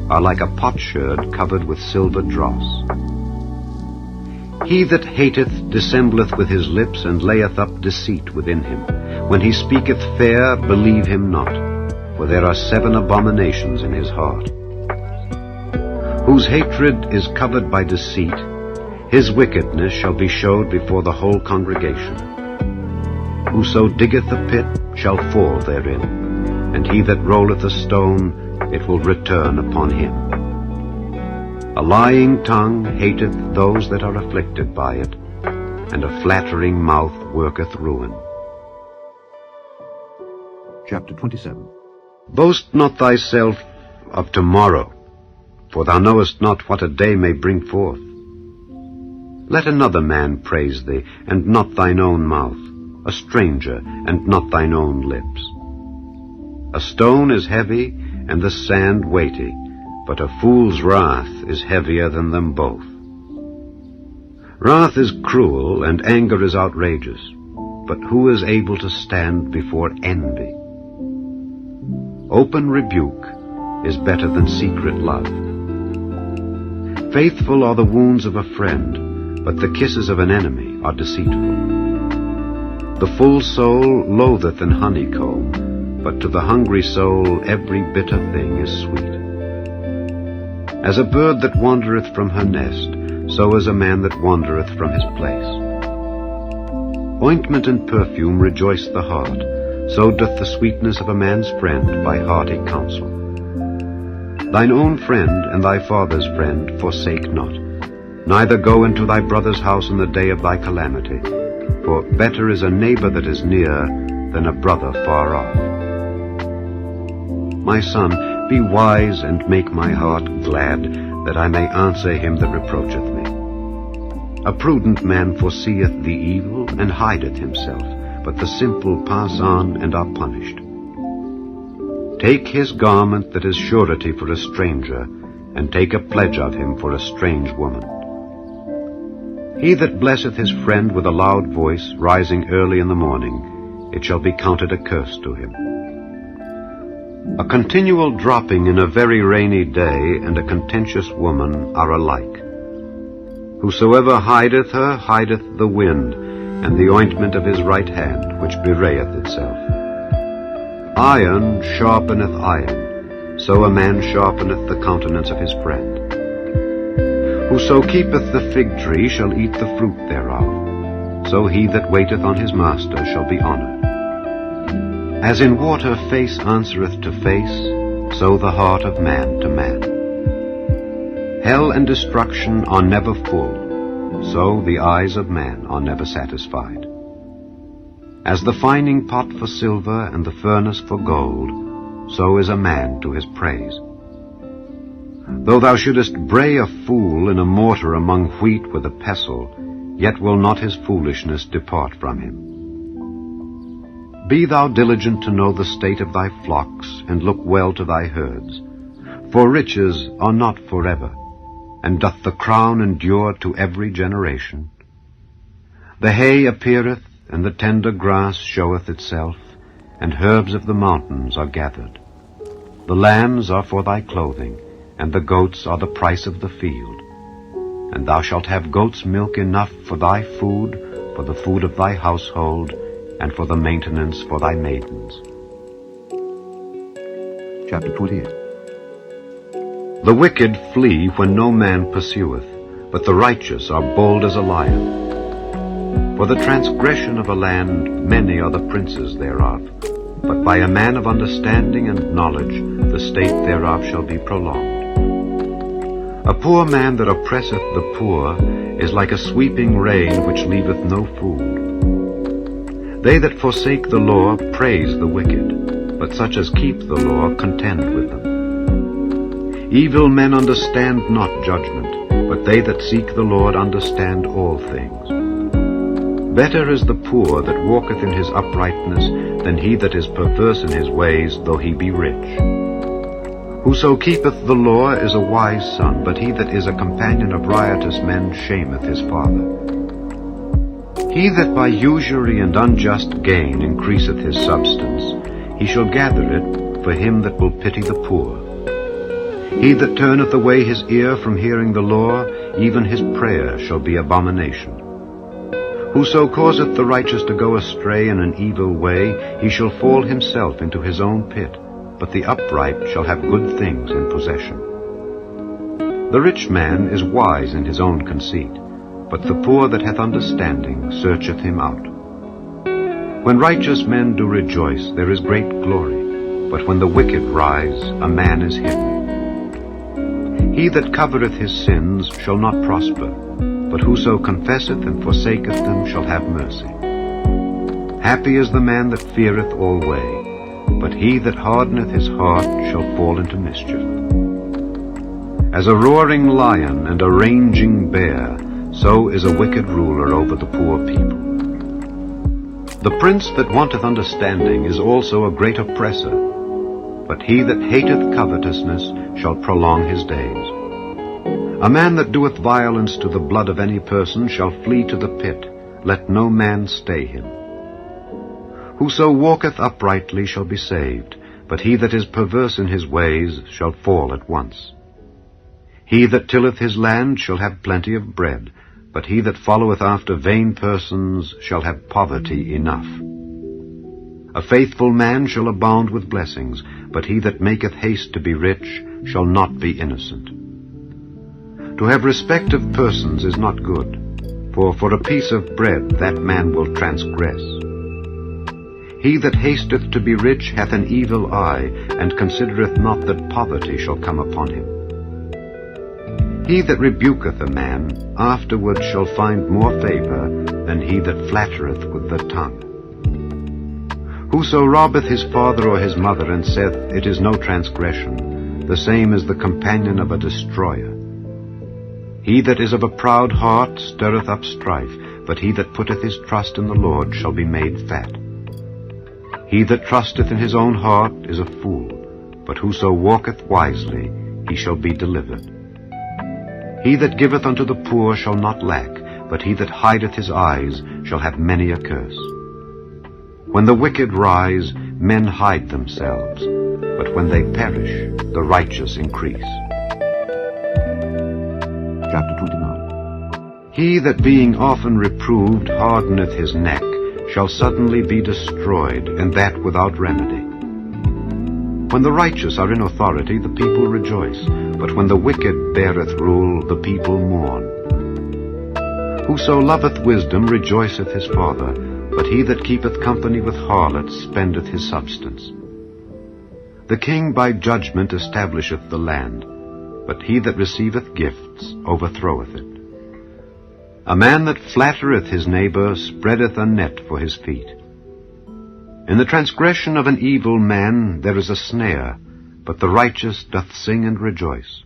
are like a potsherd covered with silver dross. He that hateth dissembleth with his lips, and layeth up deceit within him. When he speaketh fair, believe him not, for there are 7 abominations in his heart. Whose hatred is covered by deceit, his wickedness shall be showed before the whole congregation. Whoso diggeth a pit shall fall therein, and he that rolleth a stone, it will return upon him. A lying tongue hateth those that are afflicted by it, and a flattering mouth worketh ruin. Chapter 27. Boast not thyself of tomorrow, for thou knowest not what a day may bring forth. Let another man praise thee, and not thine own mouth, a stranger, and not thine own lips. A stone is heavy, and the sand weighty, but a fool's wrath is heavier than them both. Wrath is cruel, and anger is outrageous, but who is able to stand before envy? Open rebuke is better than secret love. Faithful are the wounds of a friend, but the kisses of an enemy are deceitful. The full soul loatheth an honeycomb, but to the hungry soul every bitter thing is sweet. As a bird that wandereth from her nest, so is a man that wandereth from his place. Ointment and perfume rejoice the heart, so doth the sweetness of a man's friend by hearty counsel. Thine own friend and thy father's friend forsake not, neither go into thy brother's house in the day of thy calamity, for better is a neighbor that is near than a brother far off. My son, be wise and make my heart glad, that I may answer him that reproacheth me. A prudent man foreseeth the evil and hideth himself, but the simple pass on and are punished. Take his garment that is surety for a stranger, and take a pledge of him for a strange woman. He that blesseth his friend with a loud voice, rising early in the morning, it shall be counted a curse to him. A continual dropping in a very rainy day and a contentious woman are alike. Whosoever hideth her hideth the wind, and the ointment of his right hand, which bewrayeth itself. Iron sharpeneth iron, so a man sharpeneth the countenance of his friend. Whoso keepeth the fig tree shall eat the fruit thereof, so he that waiteth on his master shall be honored. As in water face answereth to face, so the heart of man to man. Hell and destruction are never full, so the eyes of man are never satisfied. As the fining pot for silver and the furnace for gold, so is a man to his praise. Though thou shouldest bray a fool in a mortar among wheat with a pestle, yet will not his foolishness depart from him. Be thou diligent to know the state of thy flocks, and look well to thy herds. For riches are not forever, and doth the crown endure to every generation. The hay appeareth, and the tender grass showeth itself, and herbs of the mountains are gathered. The lambs are for thy clothing, and the goats are the price of the field. And thou shalt have goat's milk enough for thy food, for the food of thy household, and for the maintenance for thy maidens. Chapter 28. The wicked flee when no man pursueth, but the righteous are bold as a lion. For the transgression of a land many are the princes thereof, but by a man of understanding and knowledge the state thereof shall be prolonged. A poor man that oppresseth the poor is like a sweeping rain which leaveth no food. They that forsake the law praise the wicked, but such as keep the law contend with them. Evil men understand not judgment, but they that seek the Lord understand all things. Better is the poor that walketh in his uprightness than he that is perverse in his ways, though he be rich. Whoso keepeth the law is a wise son, but he that is a companion of riotous men shameth his father. He that by usury and unjust gain increaseth his substance, he shall gather it for him that will pity the poor. He that turneth away his ear from hearing the law, even his prayer shall be abomination. Whoso causeth the righteous to go astray in an evil way, he shall fall himself into his own pit, but the upright shall have good things in possession. The rich man is wise in his own conceit, but the poor that hath understanding searcheth him out. When righteous men do rejoice, there is great glory, but when the wicked rise, a man is hidden. He that covereth his sins shall not prosper, but whoso confesseth and forsaketh them shall have mercy. Happy is the man that feareth alway, but he that hardeneth his heart shall fall into mischief. As a roaring lion and a raging bear, so is a wicked ruler over the poor people. The prince that wanteth understanding is also a great oppressor, but he that hateth covetousness shall prolong his days. A man that doeth violence to the blood of any person shall flee to the pit, let no man stay him. Whoso walketh uprightly shall be saved, but he that is perverse in his ways shall fall at once. He that tilleth his land shall have plenty of bread, but he that followeth after vain persons shall have poverty enough. A faithful man shall abound with blessings, but he that maketh haste to be rich shall not be innocent. To have respect of persons is not good, for a piece of bread that man will transgress. He that hasteth to be rich hath an evil eye, and considereth not that poverty shall come upon him. He that rebuketh a man afterward shall find more favor than he that flattereth with the tongue. Whoso robbeth his father or his mother, and saith, It is no transgression, the same is the companion of a destroyer. He that is of a proud heart stirreth up strife, but he that putteth his trust in the Lord shall be made fat. He that trusteth in his own heart is a fool, but whoso walketh wisely, he shall be delivered. He that giveth unto the poor shall not lack, but he that hideth his eyes shall have many a curse. When the wicked rise, men hide themselves, but when they perish, the righteous increase. Chapter 29. He that being often reproved hardeneth his neck shall suddenly be destroyed, and that without remedy. When the righteous are in authority, the people rejoice, but when the wicked beareth rule, the people mourn. Whoso loveth wisdom rejoiceth his father, but he that keepeth company with harlots spendeth his substance. The king by judgment establisheth the land, but he that receiveth gifts overthroweth it. A man that flattereth his neighbor spreadeth a net for his feet. In the transgression of an evil man there is a snare, but the righteous doth sing and rejoice.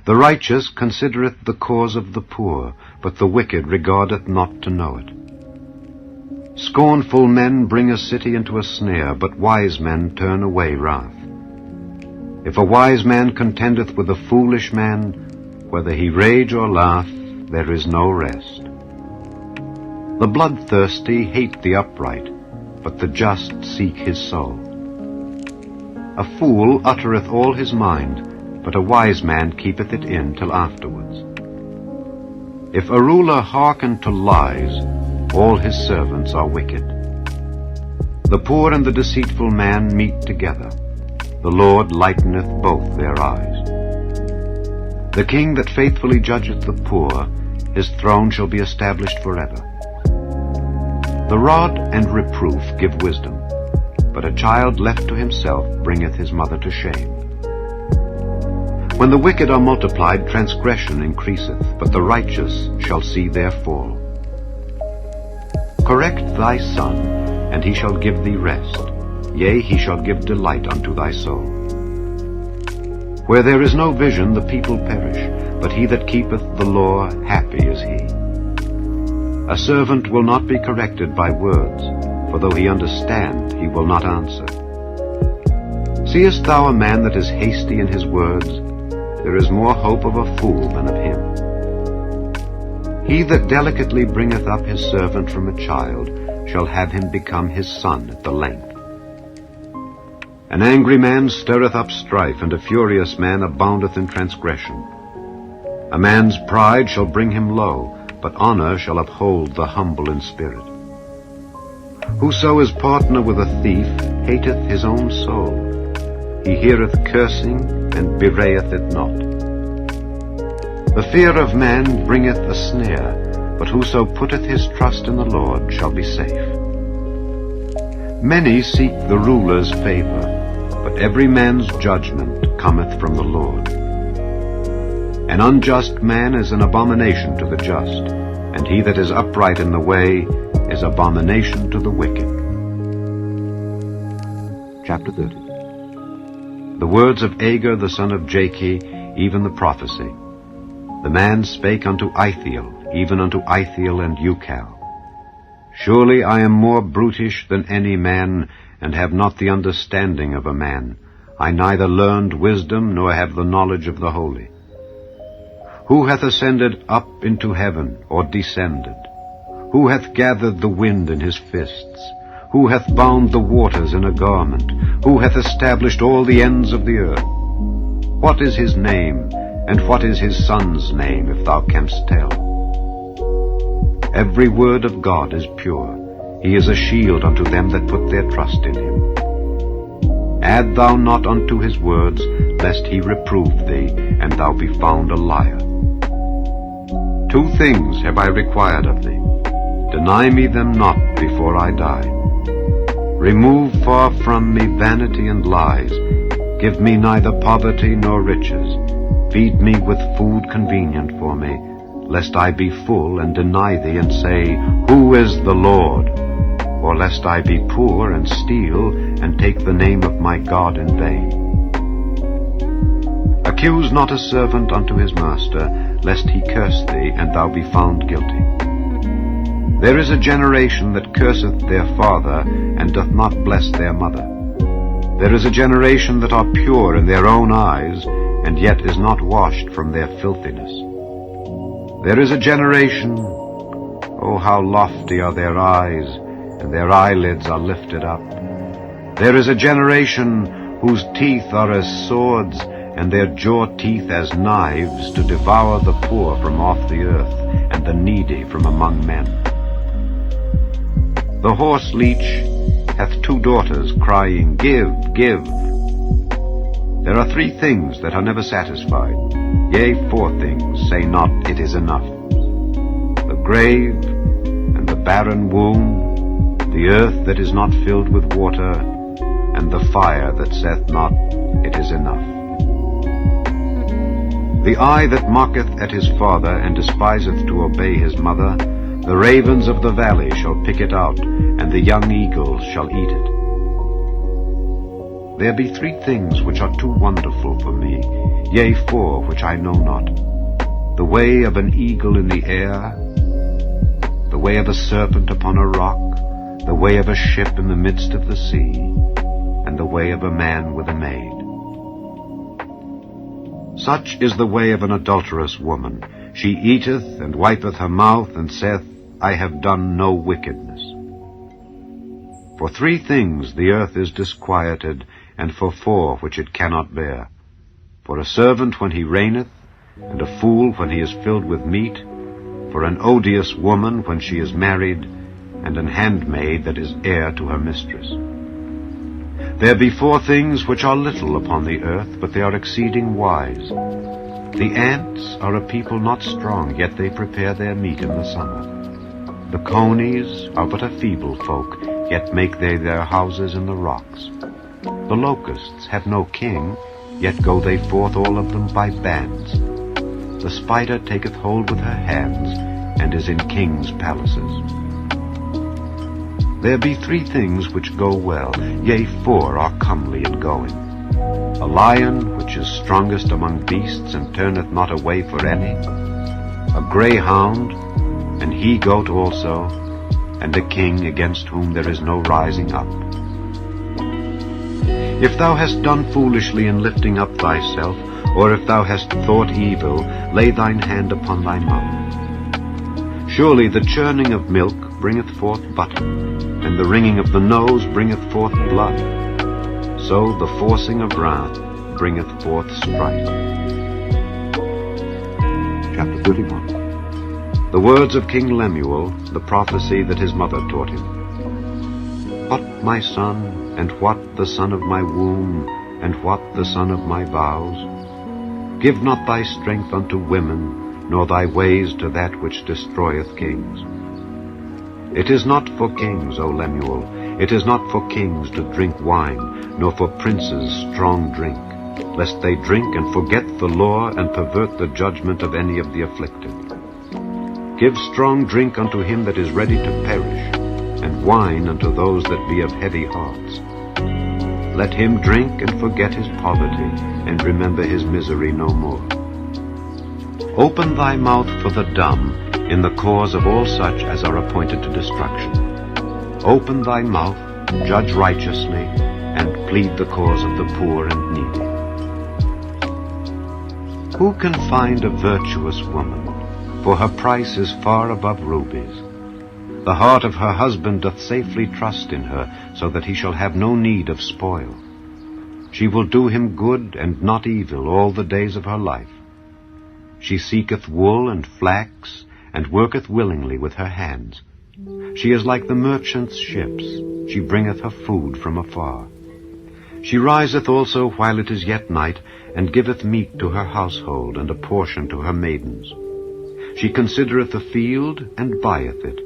The righteous considereth the cause of the poor, but the wicked regardeth not to know it. Scornful men bring a city into a snare, but wise men turn away wrath. If a wise man contendeth with a foolish man, whether he rage or laugh, there is no rest. The bloodthirsty hate the upright, but the just seek his soul. A fool uttereth all his mind, but a wise man keepeth it in till afterwards. If a ruler hearken to lies, all his servants are wicked. The poor and the deceitful man meet together. The Lord lighteneth both their eyes. The king that faithfully judgeth the poor, his throne shall be established forever. The rod and reproof give wisdom, but a child left to himself bringeth his mother to shame. When the wicked are multiplied, transgression increaseth, but the righteous shall see their fall. Correct thy son, and he shall give thee rest. Yea, he shall give delight unto thy soul. Where there is no vision, the people perish, but he that keepeth the law, happy is he. A servant will not be corrected by words, for though he understand, he will not answer. Seest thou a man that is hasty in his words? There is more hope of a fool than of him. He that delicately bringeth up his servant from a child shall have him become his son at the length. An angry man stirreth up strife, and a furious man aboundeth in transgression. A man's pride shall bring him low, but honor shall uphold the humble in spirit. Whoso is partner with a thief hateth his own soul. He heareth cursing, and bewrayeth it not. The fear of man bringeth a snare, but whoso putteth his trust in the Lord shall be safe. Many seek the ruler's favor, but every man's judgment cometh from the Lord. An unjust man is an abomination to the just, and he that is upright in the way is abomination to the wicked. Chapter 30. The words of Agur the son of Jakeh, even the prophecy. The man spake unto Ithiel, even unto Ithiel and Ucal. Surely I am more brutish than any man, and have not the understanding of a man. I neither learned wisdom, nor have the knowledge of the holy. Who hath ascended up into heaven, or descended? Who hath gathered the wind in his fists? Who hath bound the waters in a garment? Who hath established all the ends of the earth? What is his name, and what is his son's name, if thou canst tell? Every word of God is pure. He is a shield unto them that put their trust in him. Add thou not unto his words, lest he reprove thee, and thou be found a liar. 2 things have I required of thee. Deny me them not before I die. Remove far from me vanity and lies. Give me neither poverty nor riches. Feed me with food convenient for me, lest I be full and deny thee and say, Who is the Lord? Or lest I be poor and steal and take the name of my God in vain. Accuse not a servant unto his master, lest he curse thee, and thou be found guilty. There is a generation that curseth their father, and doth not bless their mother. There is a generation that are pure in their own eyes, and yet is not washed from their filthiness. There is a generation, oh, how lofty are their eyes, and their eyelids are lifted up. There is a generation whose teeth are as swords, and their jaw teeth as knives, to devour the poor from off the earth, and the needy from among men. The horse leech hath 2 daughters, crying, Give, give. There are 3 things that are never satisfied, yea, 4 things, say not, It is enough. The grave, and the barren womb, the earth that is not filled with water, and the fire that saith not, It is enough. The eye that mocketh at his father, and despiseth to obey his mother, the ravens of the valley shall pick it out, and the young eagles shall eat it. There be 3 things which are too wonderful for me, yea, 4 which I know not. The way of an eagle in the air, the way of a serpent upon a rock, the way of a ship in the midst of the sea, and the way of a man with a maid. Such is the way of an adulterous woman. She eateth and wipeth her mouth, and saith, I have done no wickedness. For 3 things the earth is disquieted, and for 4 which it cannot bear. For a servant when he reigneth, and a fool when he is filled with meat, for an odious woman when she is married, and an handmaid that is heir to her mistress. There be 4 things which are little upon the earth, but they are exceeding wise. The ants are a people not strong, yet they prepare their meat in the summer. The conies are but a feeble folk, yet make they their houses in the rocks. The locusts have no king, yet go they forth all of them by bands. The spider taketh hold with her hands, and is in kings' palaces. There be 3 things which go well, yea, 4 are comely in going. A lion which is strongest among beasts, and turneth not away for any. A greyhound, an he-goat also, and a king against whom there is no rising up. If thou hast done foolishly in lifting up thyself, or if thou hast thought evil, lay thine hand upon thy mouth. Surely the churning of milk bringeth forth butter, and the wringing of the nose bringeth forth blood. So the forcing of wrath bringeth forth strife. Chapter 31. The words of King Lemuel, the prophecy that his mother taught him. What, my son, and what the son of my womb, and what the son of my vows? Give not thy strength unto women, nor thy ways to that which destroyeth kings. It is not for kings, O Lemuel, it is not for kings to drink wine, nor for princes strong drink, lest they drink and forget the law, and pervert the judgment of any of the afflicted. Give strong drink unto him that is ready to perish, and wine unto those that be of heavy hearts. Let him drink and forget his poverty, and remember his misery no more. Open thy mouth for the dumb, in the cause of all such as are appointed to destruction. Open thy mouth, judge righteously, and plead the cause of the poor and needy. Who can find a virtuous woman? For her price is far above rubies. The heart of her husband doth safely trust in her, so that he shall have no need of spoil. She will do him good and not evil all the days of her life. She seeketh wool and flax, and worketh willingly with her hands. She is like the merchant's ships, she bringeth her food from afar. She riseth also while it is yet night, and giveth meat to her household, and a portion to her maidens. She considereth a field, and buyeth it.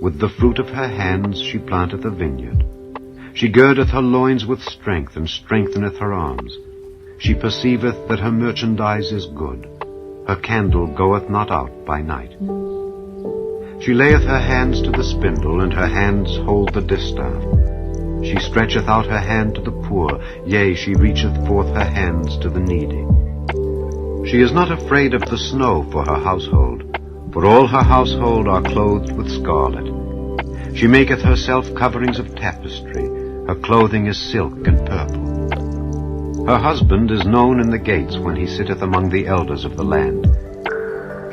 With the fruit of her hands she planteth a vineyard. She girdeth her loins with strength, and strengtheneth her arms. She perceiveth that her merchandise is good. Her candle goeth not out by night. She layeth her hands to the spindle, and her hands hold the distaff. She stretcheth out her hand to the poor, yea, she reacheth forth her hands to the needy. She is not afraid of the snow for her household, for all her household are clothed with scarlet. She maketh herself coverings of tapestry, her clothing is silk and purple. Her husband is known in the gates when he sitteth among the elders of the land.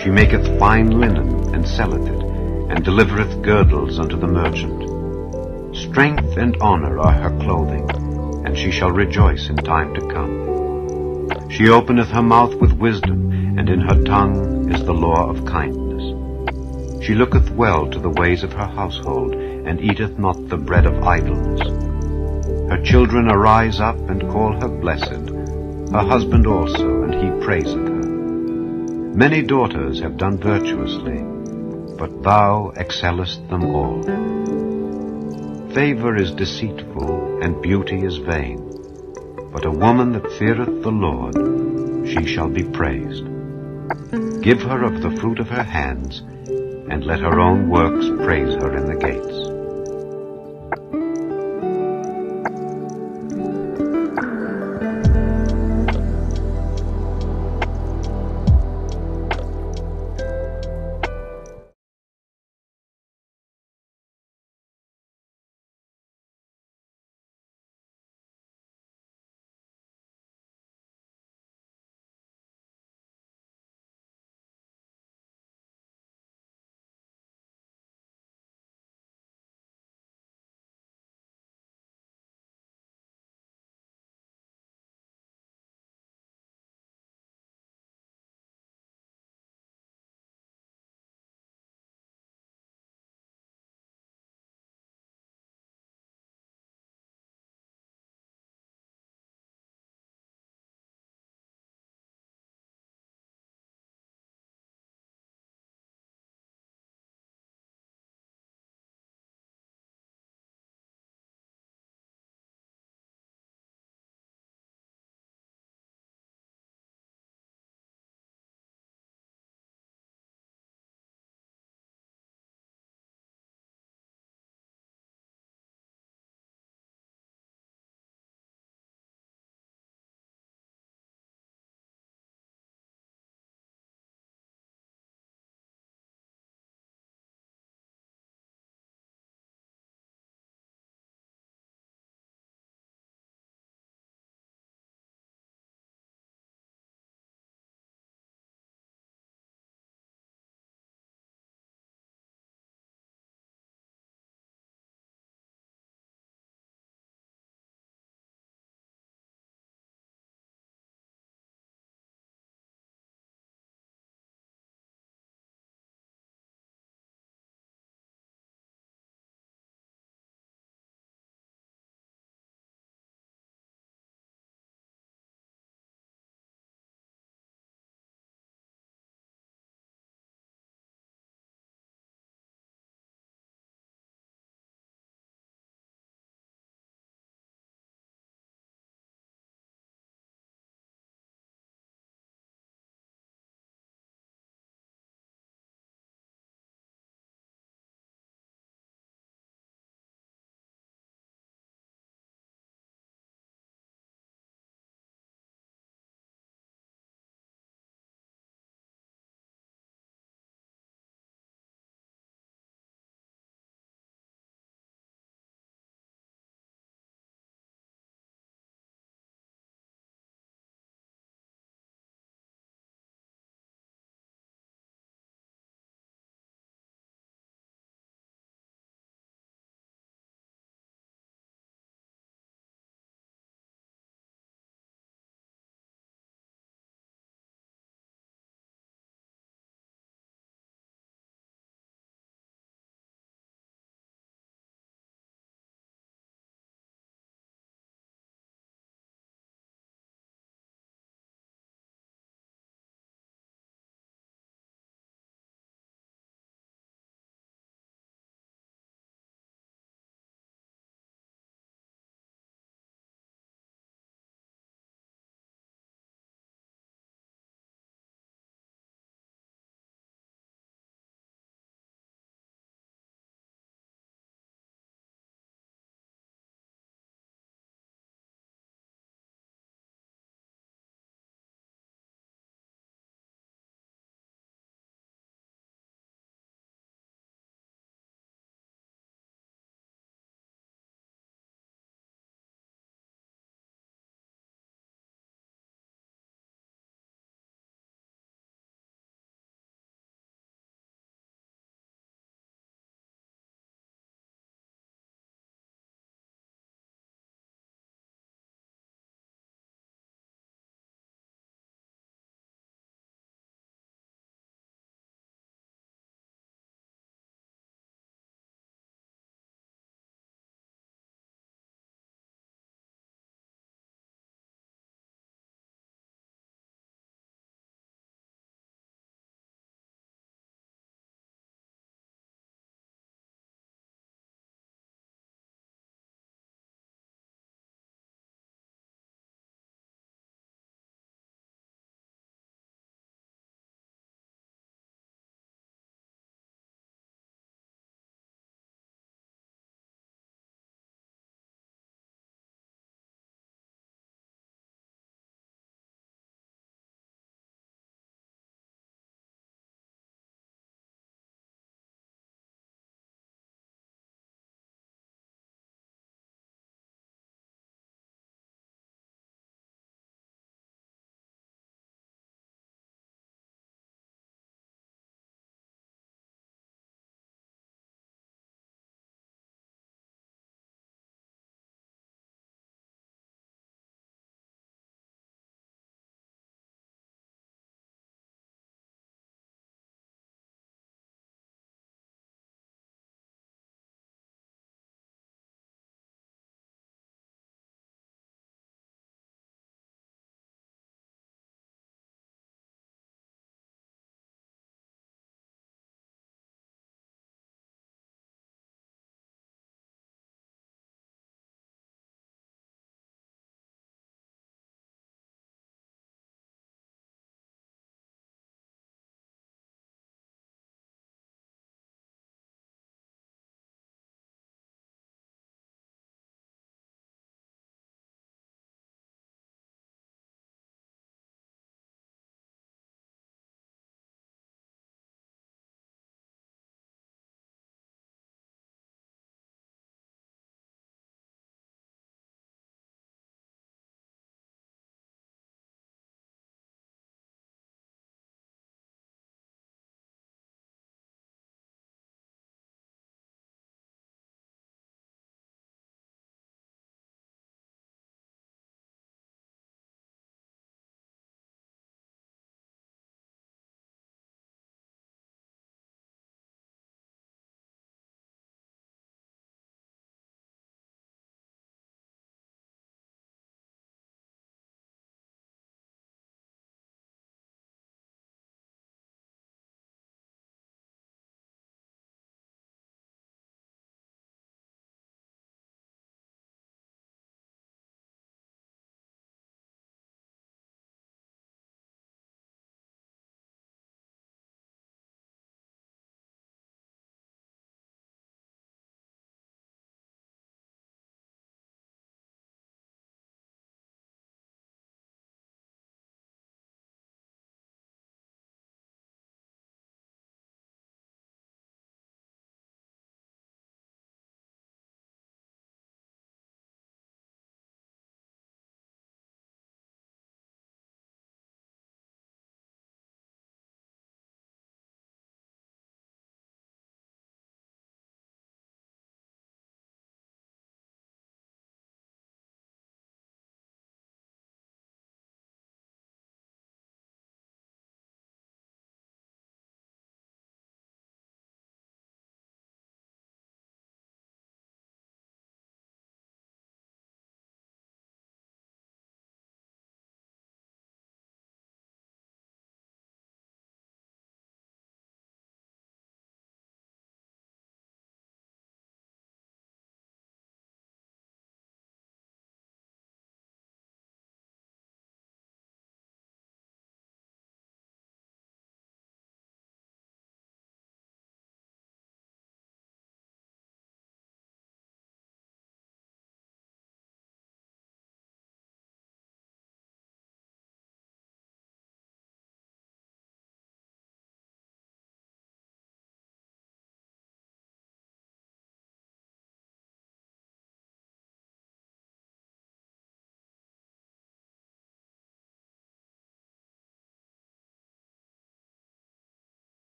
She maketh fine linen, and selleth it, and delivereth girdles unto the merchant. Strength and honor are her clothing, and she shall rejoice in time to come. She openeth her mouth with wisdom, and in her tongue is the law of kindness. She looketh well to the ways of her household, and eateth not the bread of idleness. Her children arise up and call her blessed, her husband also, and he praiseth her. Many daughters have done virtuously, but thou excellest them all. Favor is deceitful, and beauty is vain, but a woman that feareth the Lord, she shall be praised. Give her of the fruit of her hands, and let her own works praise her in the gates.